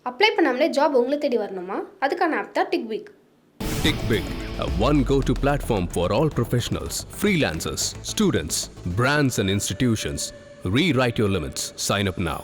Apply பண்ணாமலே job உங்களை தேடி வரணுமா? அதுக்கான ஆப் தான் டிக்விக். TickBig, a one go-to platform for all professionals, freelancers, students, brands and institutions. Rewrite your limits. Sign up now.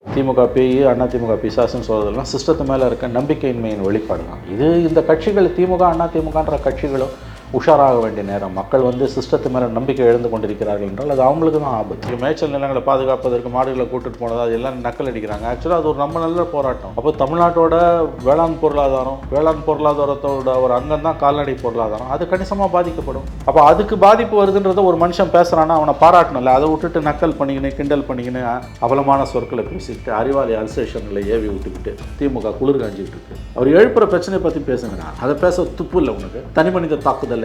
திமுக பேய் அதிமுக பிசாசுன்னு சொல்கிறதெல்லாம் சிஸ்டத்து மேலே இருக்க நம்பிக்கையின்மையின் வெளிப்பாடு தான். இந்த கட்சிகள் திமுக அதிமுகன்ற கட்சிகளும் உஷாராக வேண்டிய நேரம். மக்கள் சிஸ்டத்து மேலே நம்பிக்கை எழுந்து கொண்டிருக்கிறார்கள் என்றால் அது அவங்களுக்கு தான் ஆபத்து. மேய்ச்சல் நிலங்களை பாதுகாப்பதற்கு மாடுகளை கூட்டிட்டு போனது அது எல்லாம் நக்கல் அடிக்கிறாங்க. ஆக்சுவலாக அது ஒரு நம்ம நல்ல போராட்டம். அப்போ தமிழ்நாட்டோட வேளாண் பொருளாதாரத்தோட ஒரு அங்கம் தான் கால்நடை பொருளாதாரம். அது கணிசமாக பாதிக்கப்படும். அப்போ அதுக்கு பாதிப்பு வருதுன்றதை ஒரு மனுஷன் பேசுகிறான்னா அவனை பாராட்டணும்ல. அதை விட்டுட்டு நக்கல் பண்ணிக்கின்னு கிண்டல் பண்ணிக்கின்னு அவலமான சொற்களை பேசிக்கிட்டு அறிவாளி அல்சேஷனில் ஏவி விட்டுக்கிட்டு திமுக குளிர் காஞ்சிக்கிட்டு இருக்கு. அவர் எழுப்புற பிரச்சனையை பற்றி பேசுங்கிறான். அதை பேச துப்பு இல்லை உனக்கு. தனி மனித தாக்குதல்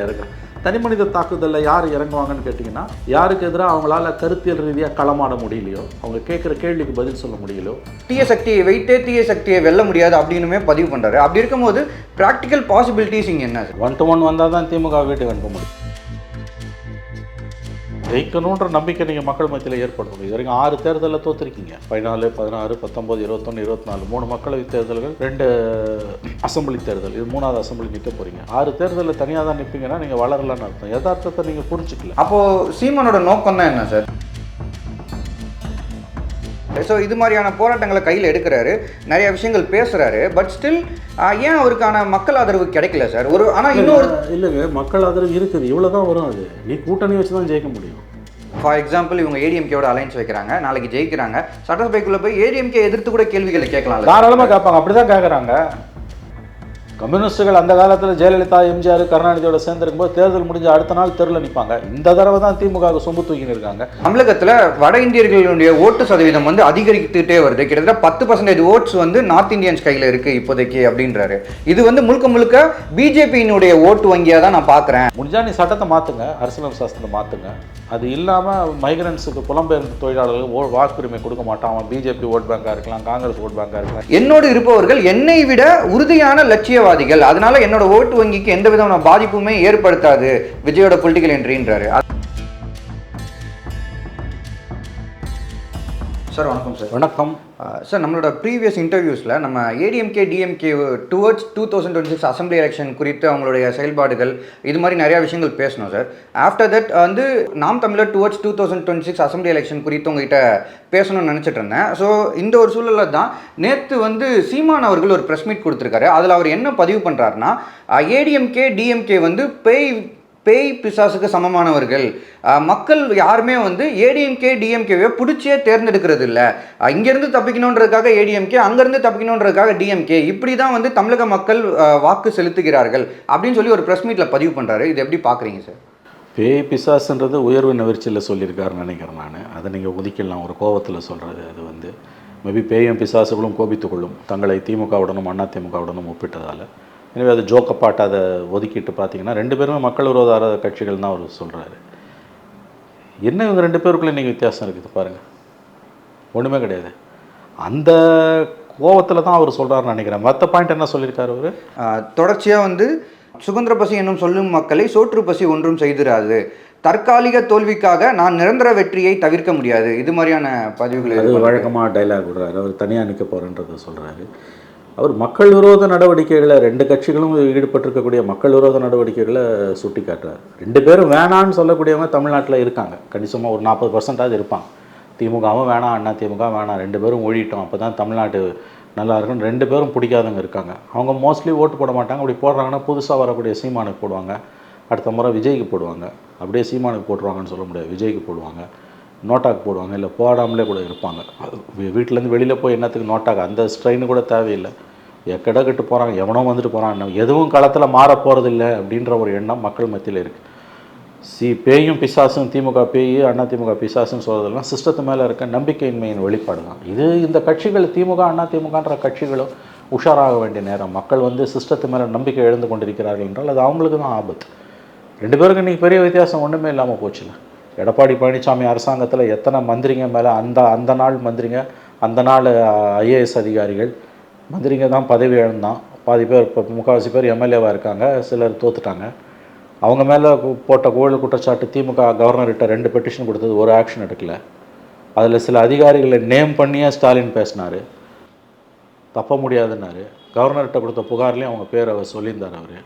தனி மனித தாக்குதலில் யார் இறங்குவாங்கன்னு கேட்டிங்கன்னா, யாருக்கு எதிராக அவங்களால கருத்தியல் ரீதியாக களமாட முடியலையோ, அவங்க கேட்குற கேள்விக்கு பதில் சொல்ல முடியலையோ, தீய சக்தியை வைத்தே தீய சக்தியை வெல்ல முடியாது அப்படின்னுமே பதிவு பண்ணுறாரு. அப்படி இருக்கும்போது ப்ராக்டிக்கல் பாசிபிலிட்டிஸ் இங்கே என்ன? 1-to-1 வந்தால் தான் திமுக வீட்டுக்கு அனுப்ப முடியும். ஜெயிக்கணுன்ற நம்பிக்கை நீங்கள் மக்கள் மத்தியில் ஏற்படுத்தணும். இது வரைக்கும் 6 தேர்தலில் தோற்றுருக்கீங்க. 14, 16, 19, 21, 24 3 மக்களவைத் தேர்தல்கள், 2 அசம்பிளி தேர்தல். இது 3வது அசம்பிளி நிற்க போகிறீங்க. 6 தேர்தலில் தனியாக தான் நிற்பீங்கன்னா நீங்கள் வளரலான்னு அர்த்தம். யதார்த்தத்தை நீங்கள் புரிஞ்சுக்கல. அப்போது சீமானோட நோக்கம் தான் என்ன சார்? ஸோ இது மாதிரியான போராட்டங்களை கையில் எடுக்கிறாரு, நிறைய விஷயங்கள் பேசுகிறாரு. பட் ஸ்டில் ஏன் அவருக்கான மக்கள் ஆதரவு கிடைக்கல சார்? ஆனால் இன்னொரு இல்லைங்க, மக்கள் ஆதரவு இருக்குது. இவ்வளோ தான் வரும். அது நீ கூட்டணி வச்சு தான் ஜெயிக்க முடியும். ஃபார் எக்ஸாம்பிள் இவங்க ஏடிஎம்கேவோட அலைன்ஸ் வைக்கிறாங்க, நாளைக்கு ஜெயிக்கிறாங்க, சட்டசபைக்குள்ளே போய் ஏடிஎம்கே எதிர்த்து கூட கேள்விகளை கேட்கலாம். தாராளமாக கேட்பாங்க. அப்படி தான் கேட்குறாங்க. கம்யூனிஸ்டுகள் அந்த காலத்தில் ஜெயலலிதா, எம்ஜிஆர், கருணாநிதியோட சேர்ந்துருக்கும்போது தேர்தல் முடிஞ்ச அடுத்த நாள் தெருவில் நிற்பாங்க. இந்த தடவை தான் திமுக சொம்பு தூக்கின்னு இருக்காங்க. தமிழகத்தில் வட இந்தியர்களுடைய ஓட்டு சதவீதம் அதிகரித்துட்டே வருது. கிட்டத்தட்ட 10% ஓட்ஸ் நார்த் இந்தியன்ஸ் கையில் இருக்குது இப்போதைக்கு அப்படின்றாரு. இது முழுக்க முழுக்க பிஜேபியினுடைய ஓட்டு வங்கியாக தான் நான் பார்க்குறேன். முடிஞ்சா நீ சட்டத்தை மாற்றுங்க, அரசியல் சாஸ்திரத்தை மாற்றுங்க. அது இல்லாமல் மைக்ரன்ஸுக்கு புலம்பெயர்ந்த தொழிலாளர்களுக்கு வாக்குரிமை கொடுக்க மாட்டான். அவன் பிஜேபி ஓட் பேங்காக இருக்கலாம், காங்கிரஸ் ஓட் பேங்காக இருக்கலாம். என்னோடு இருப்பவர்கள் என்னை விட உறுதியான லட்சியவாதிகள், அதனால என்னோட ஓட்டு வங்கிக்கு எந்த விதமான பாதிப்புமே ஏற்படுத்தாது விஜயோட பொலிட்டிக்கல் என்ட்ரின்றாரு. சார் வணக்கம். சார் வணக்கம். சார் நம்மளோட ப்ரீவியஸ் இன்டர்வியூஸில் நம்ம ADMK DMK towards 2026 assembly election குறித்து அவங்களுடைய செயல்பாடுகள் இது மாதிரி நிறையா விஷயங்கள் பேசணும் சார். ஆஃப்டர் தட் நாம் தமிழர் டுவர்ட்ஸ் 2026 அசம்பிளி எலெக்ஷன் குறித்து உங்ககிட்ட பேசணும்னு நினச்சிட்டு இருந்தேன். ஸோ இந்த ஒரு சூழலில் தான் நேற்று சீமான் அவர்கள் ஒரு ப்ரெஸ் மீட் கொடுத்துருக்காரு. அதில் அவர் என்ன பதிவு பண்ணுறாருன்னா, ஏடிஎம்கே டிஎம்கே பேய் பிசாசுக்கு சமமானவர்கள். மக்கள் யாருமே ஏடிஎம்கே டிஎம்கேவை பிடிச்சே தேர்ந்தெடுக்கிறது இல்லை. இங்கேருந்து தப்பிக்கணுன்றதுக்காக ஏடிஎம்கே, அங்கேருந்து தப்பிக்கணுன்றதுக்காக டிஎம்கே, இப்படி தான் தமிழக மக்கள் வாக்கு செலுத்துகிறார்கள் அப்படின்னு சொல்லி ஒரு ப்ரெஸ் மீட்டில் பதிவு பண்ணுறாரு. இது எப்படி பார்க்குறீங்க சார்? பேய் பிசாசுன்றது உயர்வு நவிர்ச்சியில் சொல்லியிருக்காருன்னு நினைக்கிறேன் நான். அதை நீங்கள் ஒதுக்கிடலாம், ஒரு கோபத்தில் சொல்கிறது. அது மேபி பேயும் பிசாசுகளும் கோபித்துக்கொள்ளும் தங்களை திமுகவுடனும் அதிமுகவுடனும் ஒப்பிட்டதால். எனவே அது ஜோக்கப்பாட்டு அதை ஒதுக்கிட்டு பார்த்தீங்கன்னா 2 பேருமே மக்கள் விரோத கட்சிகள் தான் அவர் சொல்கிறாரு. என்ன இவங்க 2 பேருக்குள்ளே இன்றைக்கி வித்தியாசம் இருக்குது பாருங்கள். ஒன்றுமே கிடையாது. அந்த கோபத்தில் தான் அவர் சொல்கிறாருன்னு நினைக்கிறேன். மற்ற பாயிண்ட் என்ன சொல்லியிருக்காரு அவர்? தொடர்ச்சியாக சுதந்திர பசி என்னும் சொல்லும் மக்களை சோற்று பசி ஒன்றும் செய்திராது, தற்காலிக தோல்விக்காக நான் நிரந்தர வெற்றியை தவிர்க்க முடியாது, இது மாதிரியான பதிவுகள். அது வழக்கமாக டைலாக் விடுறாரு. அவர் தனியாக நிற்க போகிறன்றதை சொல்கிறாரு. அவர் மக்கள் விரோத நடவடிக்கைகளை 2 கட்சிகளும் ஈடுபட்டிருக்கக்கூடிய மக்கள் விரோத நடவடிக்கைகளை சுட்டி காட்டுறாரு. 2 பேரும் வேணான்னு சொல்லக்கூடியவங்க தமிழ்நாட்டில் இருக்காங்க. கணிசமாக ஒரு 40% இருப்பாங்க. திமுகவும் வேணாம், அதிமுக வேணாம், 2 பேரும் ஒழிட்டோம், அப்போ தான் தமிழ்நாட்டு நல்லா இருக்குன்னு 2 பேரும் பிடிக்காதவங்க இருக்காங்க. அவங்க மோஸ்ட்லி ஓட்டு போட மாட்டாங்க. அப்படி போடுறாங்கன்னா புதுசாக வரக்கூடிய சீமானுக்கு போடுவாங்க, அடுத்த முறை விஜய்க்கு போடுவாங்க. அப்படியே சீமானுக்கு போட்டுருவாங்கன்னு சொல்ல முடியாது, விஜய்க்கு போடுவாங்க, நோட்டாக்கு போடுவாங்க, இல்லை போடாமலே கூட இருப்பாங்க. வீட்டிலேருந்து வெளியில் போய் என்னத்துக்கு நோட்டாக்கு, அந்த ஸ்ட்ரெயின் கூட தேவையில்லை. எக்கடா கட்டு போகிறாங்க, எவனோ வந்துட்டு போகிறான், எதுவும் களத்தில் மாற போகிறதில்லை அப்படின்ற ஒரு எண்ணம் மக்கள் மத்தியில் இருக்குது. பேயும் பிசாசும், திமுக பேய் அதிமுக பிசாசுன்னு சொல்கிறதெல்லாம் சிஸ்டத்து மேலே இருக்க நம்பிக்கையின்மையின் வெளிப்பாடு தான். இந்த கட்சிகள் திமுக அதிமுகன்ற கட்சிகளும் உஷாராக வேண்டிய நேரம். மக்கள் சிஸ்டத்து மேலே நம்பிக்கை எழுந்து கொண்டிருக்கிறார்கள் என்றால் அது அவங்களுக்கு தான் ஆபத்து. 2 பேருக்கு இன்றைக்கி பெரிய வித்தியாசம் ஒன்றுமே இல்லாமல் போச்சுல. எடப்பாடி பழனிசாமி அரசாங்கத்தில் எத்தனை மந்திரிங்க மேலே அந்த நாள் மந்திரிங்க, அந்த நாள் ஐஏஎஸ் அதிகாரிகள் மந்திரிங்க தான் பதவி இழந்தான். பாதி பேர் இப்போ 3/4 பேர் எம்எல்ஏவாக இருக்காங்க, சிலர் தோத்துட்டாங்க. அவங்க மேலே போட்ட ஊழல் குற்றச்சாட்டு திமுக கவர்னர்கிட்ட 2 பெட்டிஷன் கொடுத்தது, ஒரு ஆக்ஷன் எடுக்கல. அதில் சில அதிகாரிகளை நேம் பண்ணியே ஸ்டாலின் பேசினார், தப்ப முடியாதுன்னாரு. கவர்னர்கிட்ட கொடுத்த புகார்லேயும் அவங்க பேர் அவர் சொல்லியிருந்தார். அவர்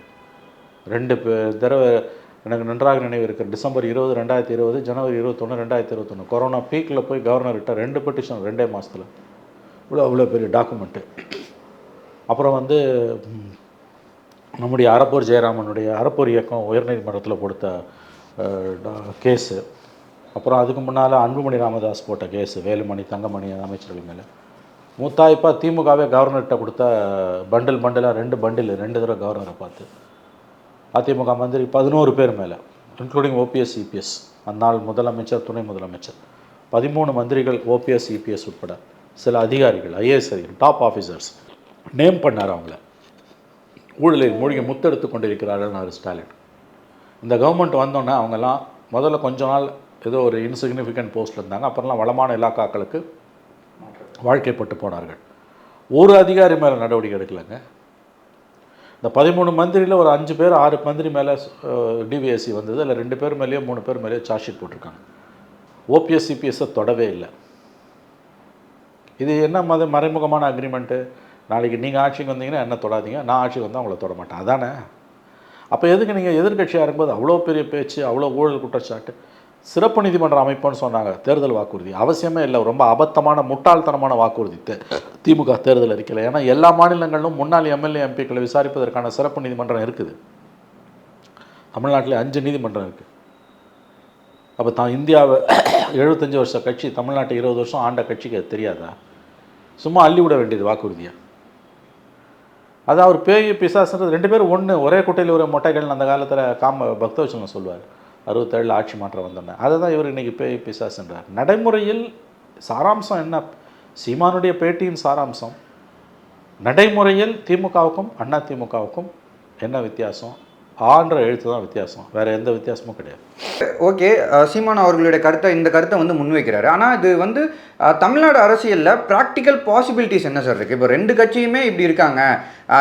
2 தடவை எனக்கு நன்றாக நினைவு இருக்குது. டிசம்பர் 20, 2020, ஜனவரி 21, 2021 கொரோனா பீக்கில் போய் கவர்னர்கிட்ட 2 பெட்டிஷன் 2 மாதத்தில். அவ்வளோ பெரிய டாக்குமெண்ட்டு. அப்புறம் வந்து நம்முடைய அறப்போர் ஜெயராமனுடைய அறப்போர் இயக்கம் உயர்நீதிமன்றத்தில் கொடுத்த கேஸு. அப்புறம் அதுக்கு முன்னால் அன்புமணி ராமதாஸ் போட்ட கேஸு, வேலுமணி தங்கமணி அமைச்சர்கள் மேலே. மூத்தாய்ப்பாக திமுகவே கவர்னர்கிட்ட கொடுத்த பண்டிலாக 2 பண்டில் 2 தடவை கவர்னரை பார்த்து. அதிமுக மந்திரி 11 பேர் மேலே, இன்க்ளூடிங் ஓபிஎஸ் இபிஎஸ், அந்நாள் முதலமைச்சர் துணை முதலமைச்சர் 13 மந்திரிகள் ஓபிஎஸ் இபிஎஸ் உட்பட சில அதிகாரிகள் ஐஏஎஸ் அதிகாரிகள் டாப் ஆஃபீஸர்ஸ் நேம் பண்ணார். அவங்கள ஊழலில் மூழ்கி முத்தெடுத்து கொண்டிருக்கிறார்கள் ஸ்டாலின். இந்த கவர்மெண்ட் வந்தோன்னே அவங்கெல்லாம் முதல்ல கொஞ்ச நாள் ஏதோ ஒரு இன்சிக்னிஃபிகண்ட் போஸ்ட்டில் இருந்தாங்க. அப்புறம்லாம் வளமான இலாக்காக்களுக்கு வாழ்க்கைப்பட்டு போனார்கள். ஒரு அதிகாரி மேலே நடவடிக்கை எடுக்கலைங்க. இந்த 13 மந்திரியில் ஒரு 5 பேர் 6 மந்திரி மேலே டிவிஎஸ்சி வந்தது. இல்லை 2 பேர் மேலேயோ 3 பேர் மேலேயோ சார்ஜ் ஷீட் போட்டிருக்காங்க. ஓபிஎஸ் சிபிஎஸ்ஸை தொடவே இல்லை. இது என்ன மறைமுகமான அக்ரிமெண்ட்டு? நாளைக்கு நீங்கள் ஆட்சிக்கு வந்தீங்கன்னா என்ன தொடாதீங்க, நான் ஆட்சிக்கு வந்தால் அவங்கள தொட மாட்டேன், அதானே? அப்போ எதுக்கு நீங்கள் எதிர்கட்சியாக இருக்கும்போது அவ்வளோ பெரிய பேச்சு, அவ்வளோ ஊழல் குற்றச்சாட்டு? சிறப்பு நீதிமன்றம் அமைப்போன்னு சொன்னாங்க, தேர்தல் வாக்குறுதி. அவசியமே இல்லை, ரொம்ப அபத்தமான முட்டாள்தனமான வாக்குறுதி திமுக தேர்தல் அறிக்கையில். ஏன்னா எல்லா மாநிலங்களிலும் முன்னாள் எம்எல்ஏ எம்பிக்களை விசாரிப்பதற்கான சிறப்பு நீதிமன்றம் இருக்குது. தமிழ்நாட்டில் 5 நீதிமன்றம் இருக்குது. அப்போ இந்தியாவை 75 வருஷ கட்சி, தமிழ்நாட்டை 20 வருஷம் ஆண்ட கட்சிக்கு அது தெரியாதா? சும்மா அள்ளி விட வேண்டியது வாக்குறுதியை. அது அவர் பேய் பிசாசுன்றது 2 பேரும் ஒன்று, ஒரே குட்டையில் ஒரு மொட்டைகள் அந்த காலத்தில் பக்தவச்சலம் சொல்லுவார். 67 ஆட்சி மாற்றம் வந்தோன்னே. அதை தான் இவர் இன்றைக்கி பேய் பிசாசுன்றார். நடைமுறையில் சாராம்சம் என்ன? சீமானுடைய பேட்டியின் சாராம்சம், நடைமுறையில் திமுகவுக்கும் அண்ணா திமுகவுக்கும் என்ன வித்தியாசம்? ஆன்ற எழுத்து தான் வித்தியாசம், வேறு எந்த வித்தியாசமும் கிடையாது. ஓகே, சீமான் அவர்களுடைய இந்த கருத்தை வந்து முன்வைக்கிறாரு. ஆனால் இது வந்து தமிழ்நாடு அரசியலில் ப்ராக்டிக்கல் பாசிபிலிட்டிஸ் என்ன சார் இருக்குது? இப்போ 2 கட்சியுமே இப்படி இருக்காங்க.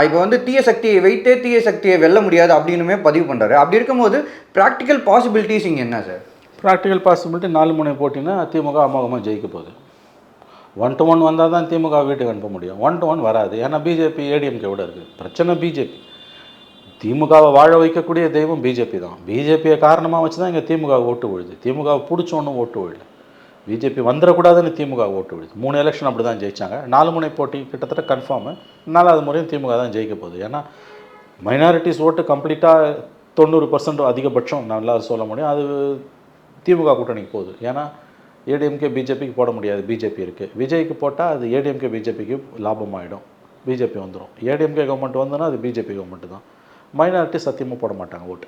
இப்போ வந்து தீய சக்தியை வைத்தே தீய சக்தியை வெல்ல முடியாது அப்படின்னுமே பதிவு பண்ணுறாரு. அப்படி இருக்கும்போது ப்ராக்டிக்கல் பாசிபிலிட்டிஸ் இங்கே என்ன சார்? ப்ராக்டிக்கல் பாசிபிலிட்டி 4 முனை போட்டினா திமுக அமோகமாக ஜெயிக்க போகுது. 1-to-1 வந்தால் தான் திமுக வீட்டுக்கு அனுப்ப முடியும். 1-to-1 வராது. ஏன்னா பிஜேபி ஏடிஎம்கே விட இருக்குது. பிரச்சனை பிஜேபி. திமுகவை வாழ வைக்கக்கூடிய தெய்வம் பிஜேபி தான். பிஜேபியை காரணமாக வச்சு தான் இங்கே திமுக ஓட்டு விழுது. திமுகவை பிடிச்சோன்னும் ஓட்டு விழுது. பிஜேபி வந்துடக்கூடாதுன்னு திமுக ஓட்டு விழுது. 3 எலெக்ஷன் அப்படி தான் ஜெயித்தாங்க. 4 முனை போட்டி கிட்டத்தட்ட கன்ஃபார்மு. 4வது முறையும் திமுக தான் ஜெயிக்க போகுது. ஏன்னா மைனாரிட்டிஸ் ஓட்டு கம்ப்ளீட்டாக 90% அதிகபட்சம் நல்லா சொல்ல முடியும். அது திமுக கூட்டணிக்கு போகுது. ஏன்னா ஏடிஎம்கே பிஜேபிக்கு போட முடியாது, பிஜேபி இருக்குது. விஜய்க்கு போட்டால் அது ஏடிஎம்கே பிஜேபிக்கு லாபமாகிடும், பிஜேபி வந்துடும். ஏடிஎம்கே கவர்மெண்ட் வந்தோன்னா அது பிஜேபி கவர்மெண்ட்டு தான். மைனாரிட்டி சத்தியமாக போட மாட்டாங்க ஓட்டு.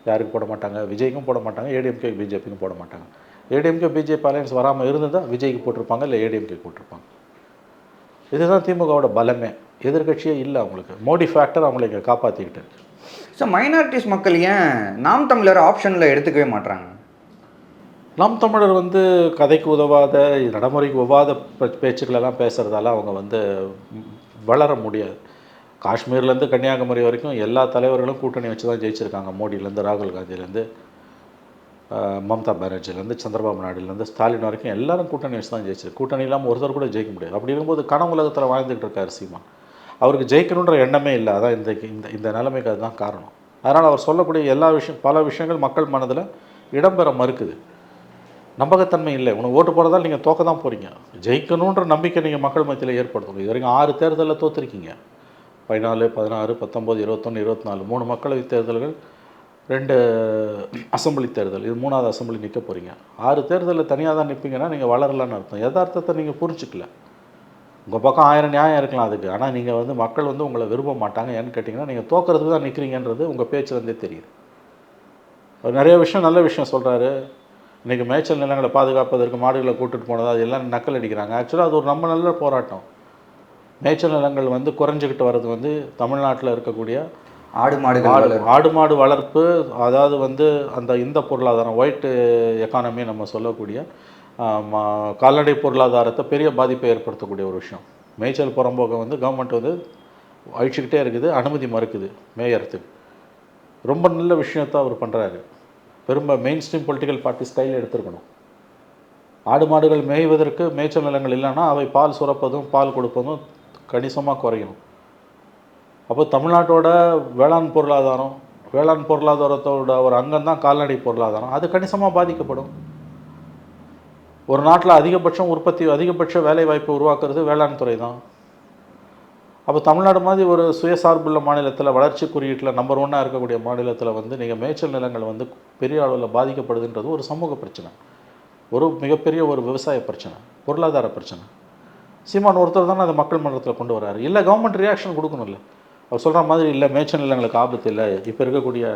யாருக்கு போட மாட்டாங்க? விஜய்க்கும் போட மாட்டாங்க, ஏடிஎம்கே பிஜேபிக்கும் போட மாட்டாங்க. ஏடிஎம்கே பிஜேபி அலையன்ஸ் வராமல் இருந்தால் விஜய்க்கு போட்டிருப்பாங்க, இல்லை ஏடிஎம்கே போட்டிருப்பாங்க. இதுதான் திமுகவோட பலமே. எதிர்கட்சியே இல்லை அவங்களுக்கு. மோடி ஃபேக்டர் அவங்களை இங்கே காப்பாற்றிக்கிட்டு. ஸோ மைனாரிட்டிஸ் மக்கள் ஏன் நாம் தமிழர் ஆப்ஷனில் எடுத்துக்கவே மாட்டாங்க? நாம் தமிழர் வந்து கதைக்கு உதவாத, நடைமுறைக்கு உதவாத பேச்சுக்களெல்லாம் பேசுகிறதால அவங்க வந்து வளர முடியாது. காஷ்மீர்லேருந்து கன்னியாகுமரி வரைக்கும் எல்லா தலைவர்களும் கூட்டணி வச்சு தான் ஜெயிச்சிருக்காங்க. மோடியிலேருந்து ராகுல் காந்தியிலேருந்து மம்தா பானர்ஜிலேருந்து சந்திரபாபு நாயுடுலேருந்து ஸ்டாலின் வரைக்கும் எல்லாரும் கூட்டணி வச்சு தான் ஜெயிச்சிருக்கு. கூட்டணி இல்லாமல் ஒருத்தர் கூட ஜெயிக்க முடியாது. அப்படி இருக்கும்போது கனவு உலகத்தில் வாழ்ந்துகிட்டு இருக்கார் சீமான். அவருக்கு ஜெயிக்கணுன்ற எண்ணமே இல்லை. அதான் இந்த நிலைமைக்கு அதுதான் காரணம். அதனால் அவர் சொல்லக்கூடிய பல விஷயங்கள் மக்கள் மனதில் இடம்பெற மறுக்குது. நம்பகத்தன்மை இல்லை. உனக்கு ஓட்டு போகிறதால நீங்கள் தோக்க தான் போகிறீங்க. ஜெயிக்கணுன்ற நம்பிக்கை நீங்கள் மக்கள் மத்தியில் ஏற்படுத்தணும். இது வரைக்கும் 6 தேர்தலில் தோற்றுருக்கீங்க. 14, 16, 19, 21, 24 3 மக்களவைத் தேர்தல்கள், 2 அசம்பிளி தேர்தல். இது 3வது அசம்பிளி நிற்க போகிறீங்க. 6 தேர்தலில் தனியாக தான் நிற்பீங்கன்னா நீங்கள் வளரலான்னு அர்த்தம். யதார்த்தத்தை நீங்கள் புரிஞ்சிக்கல. உங்கள் பக்கம் 1000 நியாயம் இருக்கலாம் அதுக்கு. ஆனால் நீங்கள் வந்து மக்கள் வந்து உங்களை விரும்ப மாட்டாங்க. ஏன்னு கேட்டிங்கன்னா நீங்கள் தோக்கிறதுக்கு தான் நிற்கிறீங்கன்றது உங்கள் பேச்சுலேருந்தே தெரியுது. அவர் நிறைய விஷயம் நல்ல விஷயம் சொல்கிறாரு. இன்றைக்கி மேய்ச்சல் நிலங்களை பாதுகாப்பதற்கு மாடுகளை கூட்டுட்டு போனது அது எல்லாம் நக்கல் அடிக்கிறாங்க. ஆக்சுவலாக அது ஒரு நம்ம நல்ல போராட்டம். மேய்ச்சல் நிலங்கள் வந்து குறைஞ்சிக்கிட்டு வர்றது வந்து தமிழ்நாட்டில் இருக்கக்கூடிய ஆடு மாடு வளர்ப்பு, அதாவது வந்து இந்த பொருளாதாரம் ஒயிட் எக்கானமி நம்ம சொல்லக்கூடிய கால்நடை பொருளாதாரத்தை பெரிய பாதிப்பை ஏற்படுத்தக்கூடிய ஒரு விஷயம். மேய்ச்சல் புறம்போக்கை வந்து கவர்மெண்ட் வந்து அழிச்சிக்கிட்டே இருக்குது, அனுமதி மறுக்குது மேயறதுக்கு. ரொம்ப நல்ல விஷயத்தை அவர் பண்ணுறாரு. Mainstream political party style எடுத்துருக்கணும். ஆடு மாடுகள் மேய்வதற்கு மேய்ச்சல் நிலங்கள் இல்லைன்னா அவை பால் சுரப்பதும் பால் கொடுப்பதும் கணிசமாக குறையும். அப்போ தமிழ்நாட்டோட வேளாண் பொருளாதாரத்தோட ஒரு அங்கம் தான் கால்நடை பொருளாதாரம். அது கணிசமாக பாதிக்கப்படும். ஒரு நாட்டில் அதிகபட்ச வேலை வாய்ப்பு உருவாக்குறது வேளாண் துறை தான். அப்போ தமிழ்நாடு மாதிரி ஒரு சுயசார்புள்ள மாநிலத்தில், வளர்ச்சி குறியீட்டில் நம்பர் 1 இருக்கக்கூடிய மாநிலத்தில் வந்து நீங்கள் மேய்ச்சல் நிலங்கள் வந்து பெரிய அளவில் பாதிக்கப்படுதுன்றது ஒரு சமூக பிரச்சனை, ஒரு மிகப்பெரிய ஒரு விவசாய பிரச்சனை, பொருளாதார பிரச்சனை. சீமான் ஒருத்தர் தானே அதை மக்கள் மன்றத்தில் கொண்டு வராரு. இல்லை கவர்மெண்ட் ரியாக்ஷன் கொடுக்கணும். இல்லை அவர் சொல்கிற மாதிரி இல்லை மேய்ச்சல் நிலங்களுக்கு ஆபத்து இல்லை, இப்போ இருக்கக்கூடிய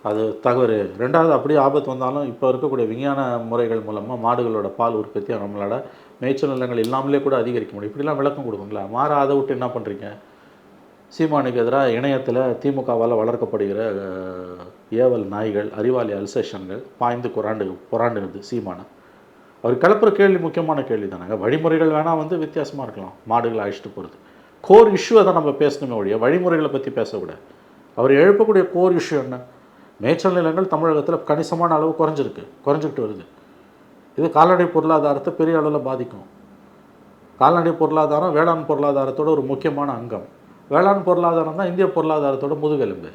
அது தவறு. ரெண்டாவது அப்படியே ஆபத்து வந்தாலும் இப்போ இருக்கக்கூடிய விஞ்ஞான முறைகள் மூலமாக மாடுகளோட பால் உற்பத்தியை நம்மளோட மேய்ச்சல் நிலங்கள் இல்லாமலே கூட அதிகரிக்க முடியும். இப்படிலாம் விளக்கம் கொடுக்குங்களா? மாற அதை விட்டு என்ன பண்ணுறீங்க? சீமானுக்கு எதிராக இணையத்தில் திமுகவால் வளர்க்கப்படுகிற ஏவல் நாய்கள், அறிவாளி அல்சேஷன்கள் பாய்ந்து புறாண்டுகிறது சீமானை. அவர் கிளப்புற கேள்வி முக்கியமான கேள்வி தானேங்க. வழிமுறைகள் வேணால் வந்து வித்தியாசமாக இருக்கலாம், மாடுகளை அழைச்சிட்டு போகிறது. கோர் இஷ்யூ அதை நம்ம பேசணுமே ஒழிய வழிமுறைகளை பற்றி பேசக்கூடாது. அவர் எழுப்பக்கூடிய கோர் இஷ்யூ என்ன? மேய்ச்சல் நிலங்கள் தமிழகத்தில் கணிசமான அளவு குறைஞ்சிக்கிட்டு வருது. இது கால்நடை பொருளாதாரத்தை பெரிய அளவில் பாதிக்கும். கால்நடை பொருளாதாரம் வேளாண் பொருளாதாரத்தோட ஒரு முக்கியமான அங்கம். வேளாண் பொருளாதாரம் தான் இந்திய பொருளாதாரத்தோட முதுகெலும்பு.